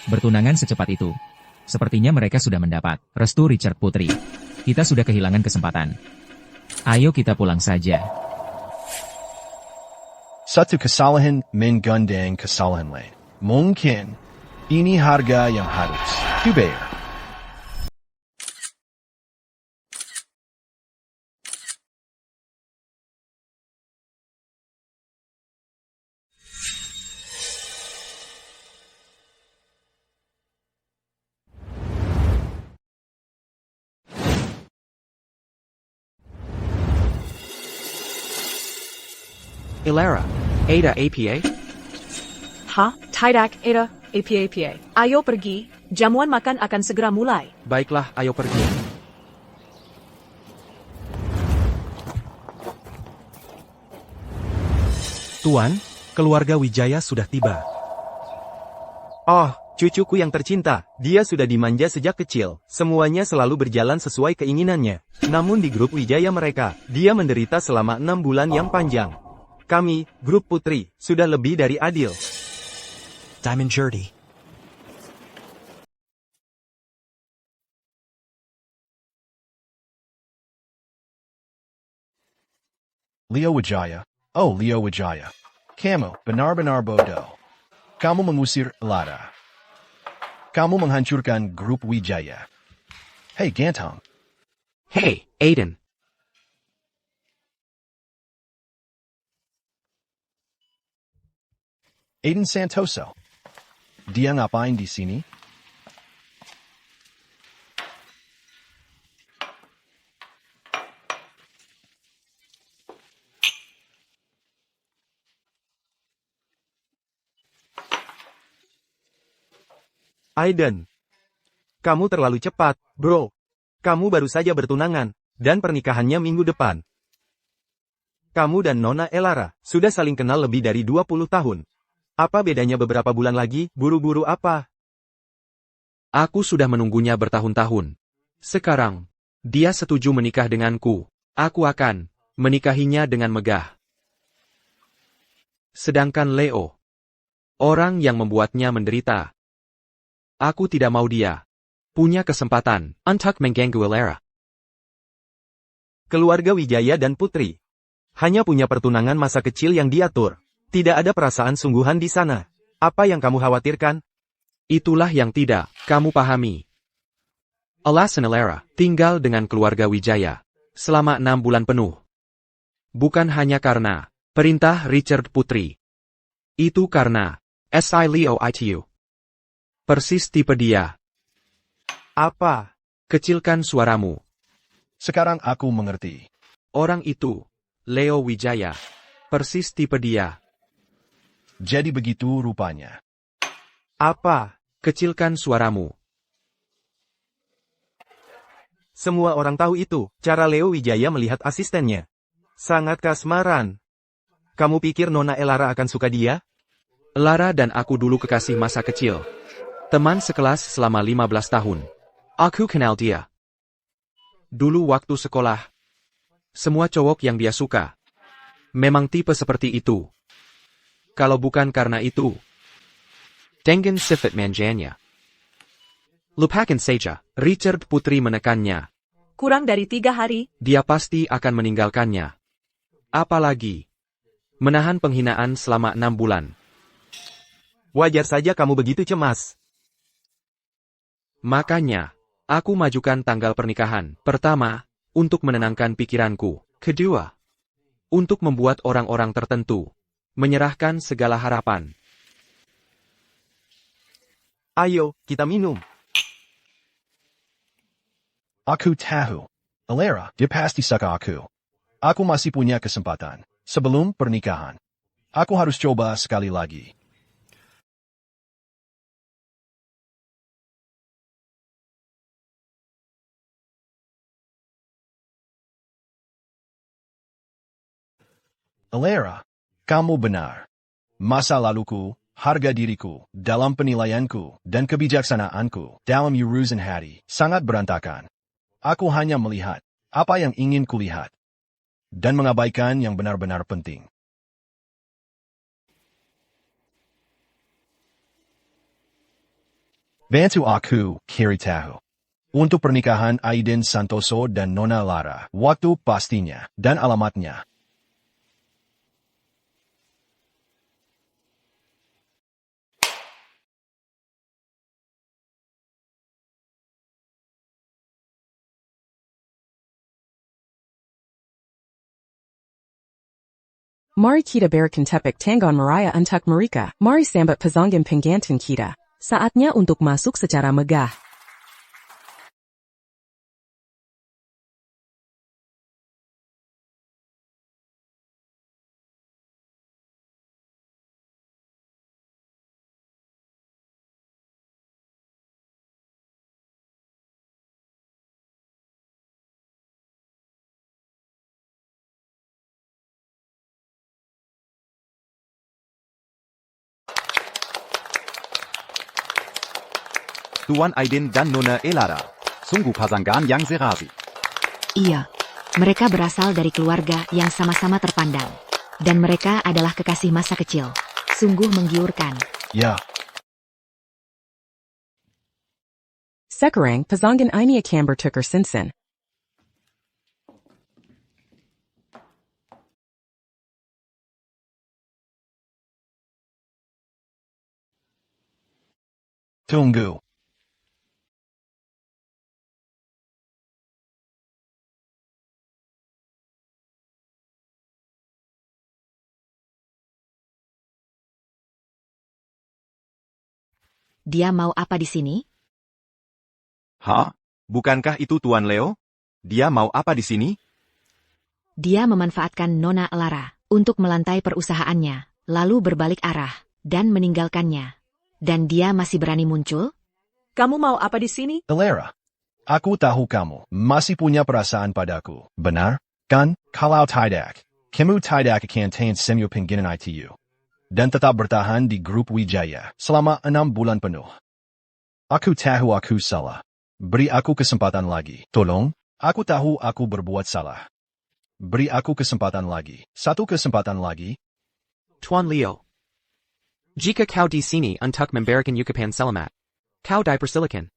Bertunangan secepat itu. Sepertinya mereka sudah mendapat restu Richard Putri. Kita sudah kehilangan kesempatan. Ayo kita pulang saja. Satu kesalahan menggandeng kesalahan lain. Mungkin ini harga yang harus dibayar. Elara, Ada APA? Tidak, Ada, APA. Ayo pergi, jamuan makan akan segera mulai. Baiklah, ayo pergi. Tuan, keluarga Wijaya sudah tiba. Oh, cucuku yang tercinta. Dia sudah dimanja sejak kecil. Semuanya selalu berjalan sesuai keinginannya. Namun di grup Wijaya mereka, dia menderita selama 6 bulan yang panjang. Kami, grup Putri, sudah lebih dari adil. Diamond Jurdy. Leo Wijaya. Oh, Leo Wijaya. Kamu benar-benar bodoh. Kamu mengusir Lara. Kamu menghancurkan grup Wijaya. Hey, Gantong. Hey, Aiden. Aiden Santoso. Dia ngapain di sini? Aiden. Kamu terlalu cepat, bro. Kamu baru saja bertunangan, dan pernikahannya minggu depan. Kamu dan Nona Elara sudah saling kenal lebih dari 20 tahun. Apa bedanya beberapa bulan lagi, buru-buru apa? Aku sudah menunggunya bertahun-tahun. Sekarang, dia setuju menikah denganku. Aku akan menikahinya dengan megah. Sedangkan Leo, orang yang membuatnya menderita. Aku tidak mau dia punya kesempatan untuk mengganggu Elara. Keluarga Wijaya dan Putri hanya punya pertunangan masa kecil yang diatur. Tidak ada perasaan sungguhan di sana. Apa yang kamu khawatirkan? Itulah yang tidak kamu pahami. Alasan Lara tinggal dengan keluarga Wijaya selama 6 bulan penuh. Bukan hanya karena perintah Richard Putri. Itu karena Si Leo Itu. Persis tipe dia. Apa? Kecilkan suaramu. Sekarang aku mengerti. Orang itu, Leo Wijaya. Persis tipe dia. Jadi begitu rupanya. Apa? Kecilkan suaramu. Semua orang tahu itu, cara Leo Wijaya melihat asistennya. Sangat kasmaran. Kamu pikir Nona Elara akan suka dia? Lara dan aku dulu kekasih masa kecil. Teman sekelas selama 15 tahun. Aku kenal dia. Dulu waktu sekolah. Semua cowok yang dia suka. Memang tipe seperti itu. Kalau bukan karena itu. Dengan sifat manjanya. Lupakan saja, Richard Putri menekannya. Kurang dari 3 hari, Dia pasti akan meninggalkannya. Apalagi menahan penghinaan selama 6 bulan. Wajar saja kamu begitu cemas. Makanya, aku majukan tanggal pernikahan. Pertama, untuk menenangkan pikiranku. Kedua, untuk membuat orang-orang tertentu menyerahkan segala harapan. Ayo, kita minum. Aku tahu. Elara, dia pasti suka aku. Aku masih punya kesempatan. Sebelum pernikahan. Aku harus coba sekali lagi. Elara, kamu benar. Masa laluku, harga diriku, dalam penilaianku, dan kebijaksanaanku, dalam urusan hati, sangat berantakan. Aku hanya melihat apa yang ingin kulihat, dan mengabaikan yang benar-benar penting. Bantu aku, cari tahu. Untuk pernikahan Aiden Santoso dan Nona Lara, waktu pastinya, dan alamatnya. Mari kita berikan tepik tangan Mariah untuk mereka. Mari sambat pasangin penggantian kita. Saatnya untuk masuk secara megah. Tuan Aiden dan Nona Elara. Sungguh pasangan yang serasi. Iya, mereka berasal dari keluarga yang sama-sama terpandang. Dan mereka adalah kekasih masa kecil. Sungguh menggiurkan. Ya, Sekarang pasangan ini akan bertukar sinsen. tunggu. Dia mau apa di sini? Hah? Bukankah itu Tuan Leo? Dia mau apa di sini? Dia memanfaatkan Nona Elara untuk melantai perusahaannya, lalu berbalik arah, dan meninggalkannya. Dan dia masih berani muncul? Kamu mau apa di sini? Elara, aku tahu kamu masih punya perasaan padaku, benar? Kan? Kalau tidak, kamu tidak akan tahan semua penghinaan itu. Dan tetap bertahan di grup Wijaya selama 6 bulan penuh. Aku tahu aku salah. Beri aku kesempatan lagi. Tolong, aku tahu aku berbuat salah. Beri aku kesempatan lagi. 1 kesempatan lagi. Tuan Leo. Jika kau di sini untuk memberikan Yukapan selamat, kau dipersilakan.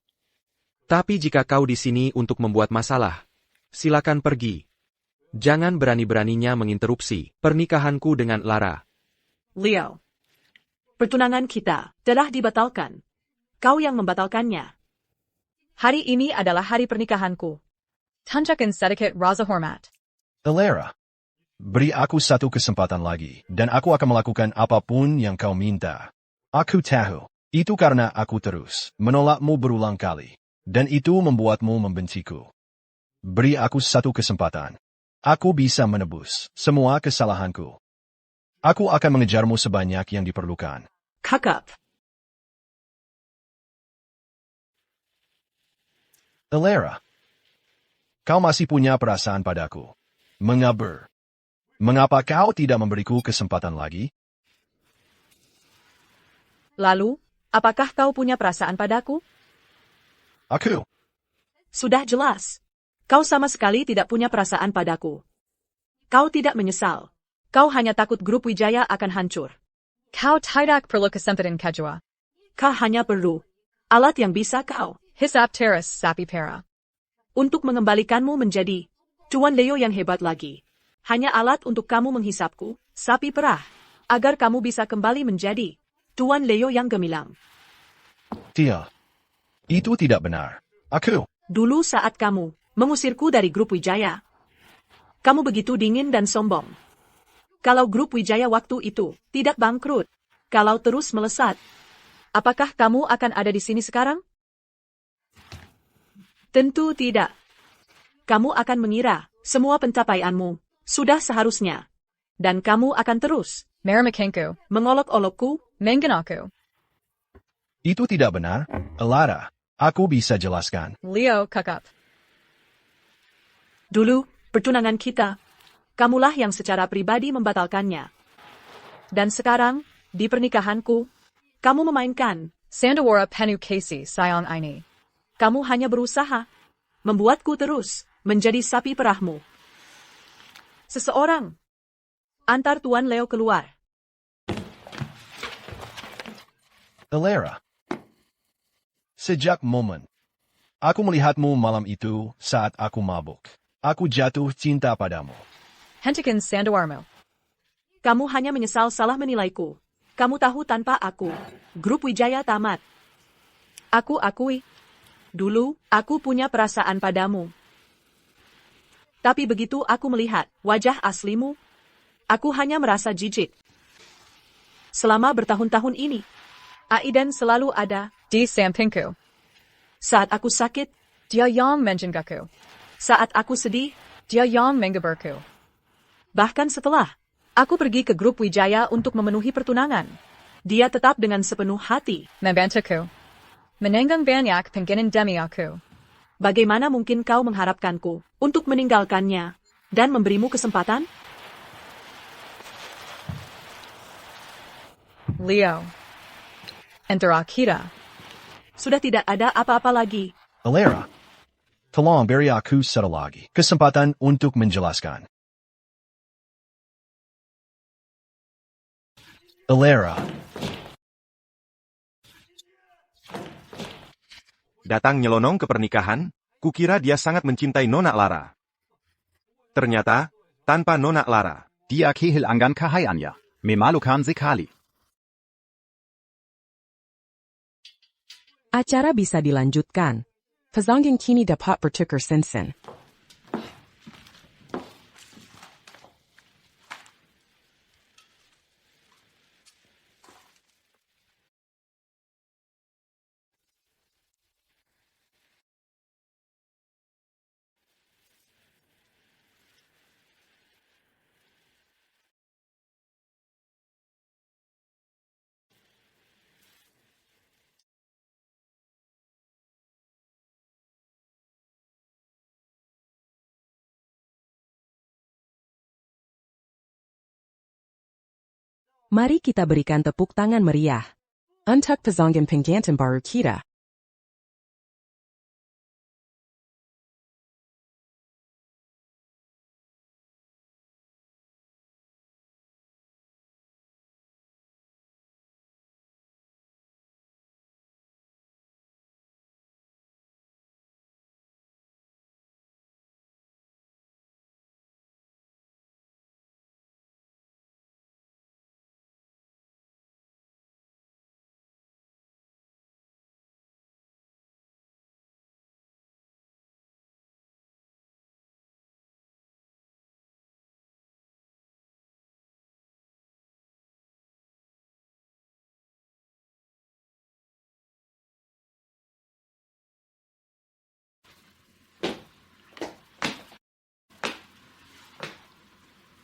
Tapi jika kau di sini untuk membuat masalah, silakan pergi. Jangan berani-beraninya menginterupsi pernikahanku dengan Lara. Leo. pertunangan kita telah dibatalkan. Kau yang membatalkannya. Hari ini adalah hari pernikahanku. Tunjukkan sedikit rasa hormat. Elara, beri aku satu kesempatan lagi, dan aku akan melakukan apapun yang kau minta. Aku tahu, itu karena aku terus menolakmu berulang kali, dan itu membuatmu membenciku. Beri aku satu kesempatan. Aku bisa menebus semua kesalahanku. Aku akan mengejarmu sebanyak yang diperlukan. Kakak. Elara, kau masih punya perasaan padaku. Mengapa? Mengapa kau tidak memberiku kesempatan lagi? Lalu, apakah kau punya perasaan padaku? Aku. Sudah jelas. Kau sama sekali tidak punya perasaan padaku. Kau tidak menyesal. Kau hanya takut grup Wijaya akan hancur. Kau tidak perlu kesempatan kedua. Kau hanya perlu alat yang bisa kau Hisap teras sapi pera. untuk mengembalikanmu menjadi Tuan Leo yang hebat lagi. Hanya alat untuk kamu menghisapku, sapi perah, agar kamu bisa kembali menjadi Tuan Leo yang gemilang. Tidak. Itu tidak benar. Aku. Dulu saat kamu mengusirku dari grup Wijaya, kamu begitu dingin dan sombong. Kalau grup Wijaya waktu itu tidak bangkrut, kalau terus melesat, apakah kamu akan ada di sini sekarang? Tentu tidak. Kamu akan mengira semua pencapaianmu sudah seharusnya. Dan kamu akan terus Meramakenku. mengolok-olokku. Mengenaku. Itu tidak benar. Elara, aku bisa jelaskan. Leo kakap. Dulu, pertunangan kita, kamulah yang secara pribadi membatalkannya. Dan sekarang, di pernikahanku, kamu memainkan. Sandawara Penu Casey Sion ini. Kamu hanya berusaha membuatku terus menjadi sapi perahmu. Seseorang antar Tuan Leo keluar. Elara. Sejak momen aku melihatmu malam itu saat aku mabuk, aku jatuh cinta padamu. Hentikan Sandawarmo. Kamu hanya menyesal salah menilaiku. Kamu tahu tanpa aku, grup Wijaya tamat. Aku akui. Dulu, aku punya perasaan padamu. Tapi begitu aku melihat wajah aslimu, aku hanya merasa jijik. Selama bertahun-tahun ini, Aiden selalu ada. Di Sampinku. Saat aku sakit, Dia yang menjenggaku. saat aku sedih, Dia yang menggabarku. bahkan setelah aku pergi ke grup Wijaya untuk memenuhi pertunangan, dia tetap dengan sepenuh hati. Membantuku. Menenggang banyak pengenan demi aku. Bagaimana mungkin kau mengharapkanku untuk meninggalkannya dan memberimu kesempatan? Leo. Antara kita. Sudah tidak ada apa-apa lagi. Elara, tolong beri aku satu lagi kesempatan untuk menjelaskan. Elara. Datang nyelonong ke pernikahan, kukira dia sangat mencintai Nona Lara. Ternyata, tanpa Nona Lara. Dia kehilangan cahayanya. Memalukan sekali. Acara bisa dilanjutkan. Fazangin kini dapat bertukar sensen. Mari kita berikan tepuk tangan meriah. Untuk Fazangin Penggantin baru kita.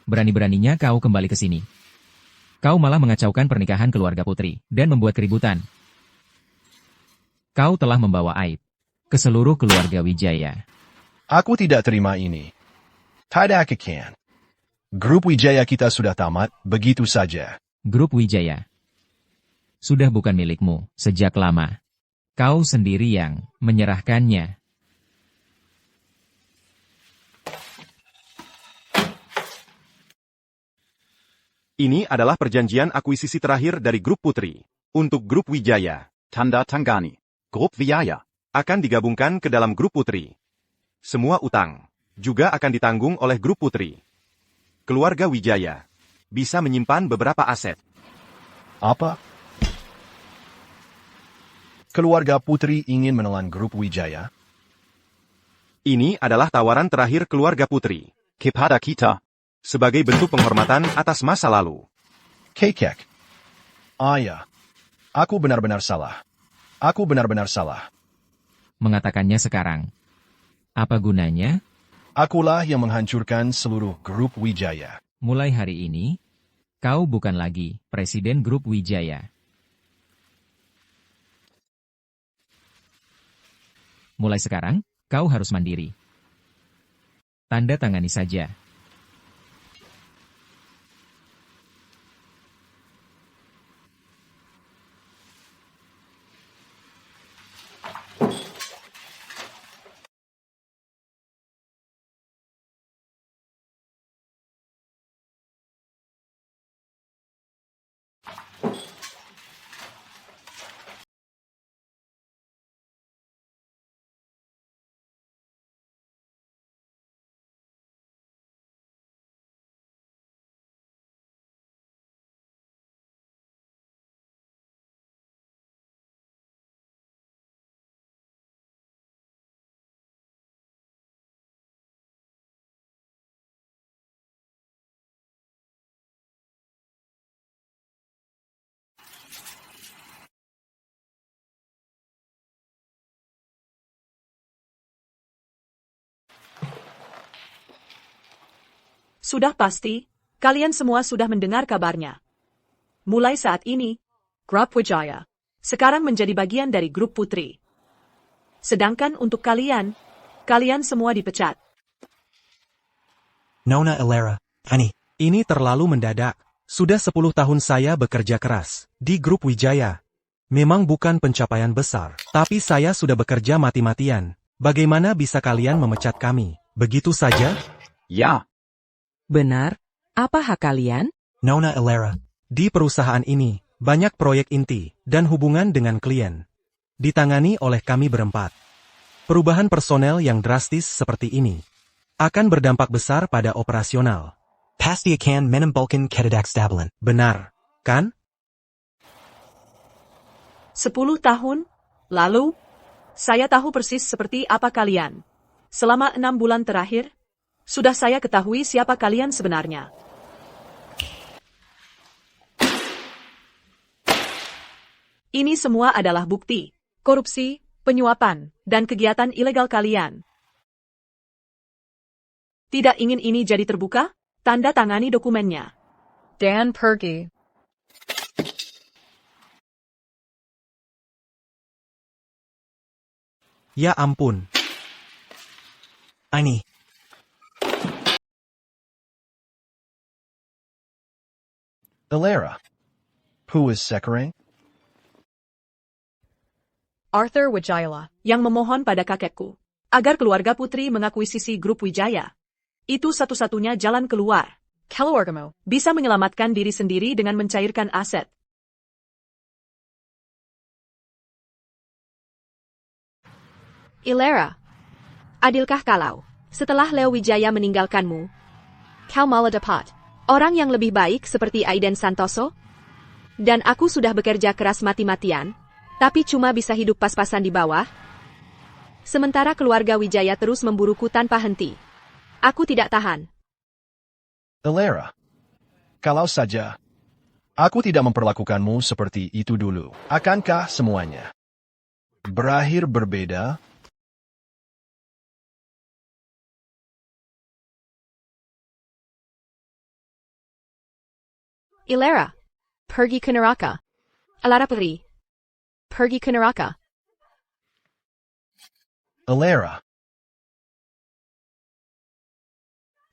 Berani-beraninya kau kembali ke sini. Kau malah mengacaukan pernikahan keluarga putri, dan membuat keributan. Kau telah membawa aib ke seluruh keluarga Wijaya. Aku tidak terima ini. Tidak akan. Grup Wijaya kita sudah tamat, begitu saja. Grup Wijaya sudah bukan milikmu sejak lama. Kau sendiri yang menyerahkannya. Ini adalah perjanjian akuisisi terakhir dari grup putri. Untuk grup Wijaya, Tanda Tangani. Grup Wijaya akan digabungkan ke dalam grup putri. Semua utang juga akan ditanggung oleh grup putri. Keluarga Wijaya bisa menyimpan beberapa aset. Apa? Keluarga putri ingin menelan grup Wijaya? Ini adalah tawaran terakhir keluarga putri. Kepada kita. Sebagai bentuk penghormatan atas masa lalu. Kekek. Ayah. Aku benar-benar salah. Aku benar-benar salah. Mengatakannya sekarang. Apa gunanya? Akulah yang menghancurkan seluruh grup Wijaya. Mulai hari ini, kau bukan lagi presiden grup Wijaya. Mulai sekarang, kau harus mandiri. Tanda tangani saja. Sudah pasti, kalian semua sudah mendengar kabarnya. Mulai saat ini, Grup Wijaya sekarang menjadi bagian dari grup putri. Sedangkan untuk kalian, kalian semua dipecat. Nona Elara, Ani. Ini terlalu mendadak. Sudah 10 tahun saya bekerja keras di grup Wijaya. Memang bukan pencapaian besar, tapi saya sudah bekerja mati-matian. Bagaimana bisa kalian memecat kami? Begitu saja? Ya. Benar? Apa hak kalian? Nona Elara, di perusahaan ini, banyak proyek inti dan hubungan dengan klien. Ditangani oleh kami berempat. Perubahan personel yang drastis seperti ini akan berdampak besar pada operasional. Pasti akan menimbulkan ketidakstabilan. Benar, kan? 10 tahun lalu, saya tahu persis seperti apa kalian. Selama 6 bulan terakhir, sudah saya ketahui siapa kalian sebenarnya. Ini semua adalah bukti, korupsi, penyuapan, dan kegiatan ilegal kalian. Tidak ingin ini jadi terbuka? Tanda tangani dokumennya. Dan pergi. Ya ampun. Ani. Elara. Who is Sekarang? Arthur Wijaya, yang memohon pada kakekku agar keluarga putri mengakuisisi grup Wijaya. Itu satu-satunya jalan keluar. keluargamu Bisa menyelamatkan diri sendiri dengan mencairkan aset. Elara, adilkah kalau, setelah Leo Wijaya meninggalkanmu, kau malah dapat orang yang lebih baik seperti Aiden Santoso? Dan aku sudah bekerja keras mati-matian, tapi cuma bisa hidup pas-pasan di bawah. Sementara keluarga Wijaya terus memburuku tanpa henti. Aku tidak tahan. Elara. Kalau saja aku tidak memperlakukanmu seperti itu dulu, akankah semuanya berakhir berbeda? Ilera, pergi ke neraka. Alara pergi ke neraka. Ilera,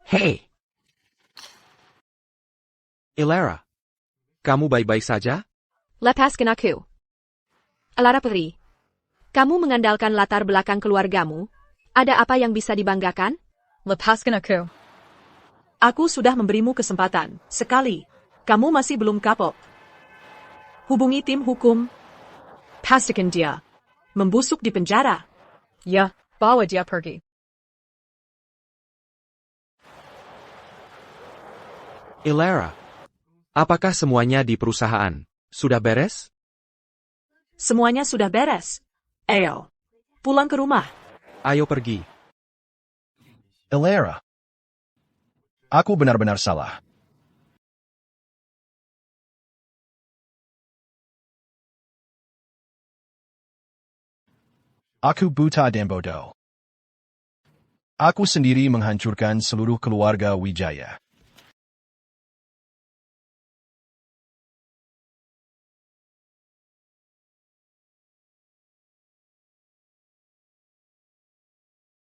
Hei! Ilera, kamu baik-baik saja? Lepaskan aku. Alara kamu mengandalkan latar belakang keluargamu. Ada apa yang bisa dibanggakan? Lepaskan aku. Aku sudah memberimu kesempatan. Sekali. Kamu masih belum kapok. Hubungi tim hukum. Pastikan dia. Membusuk di penjara. Ya, bawa dia pergi. Ilera, apakah semuanya di perusahaan sudah beres? Semuanya sudah beres. Ayo. Pulang ke rumah. Ayo pergi. Ilera. Aku benar-benar salah. Aku buta dan bodoh. Aku sendiri menghancurkan seluruh keluarga Wijaya.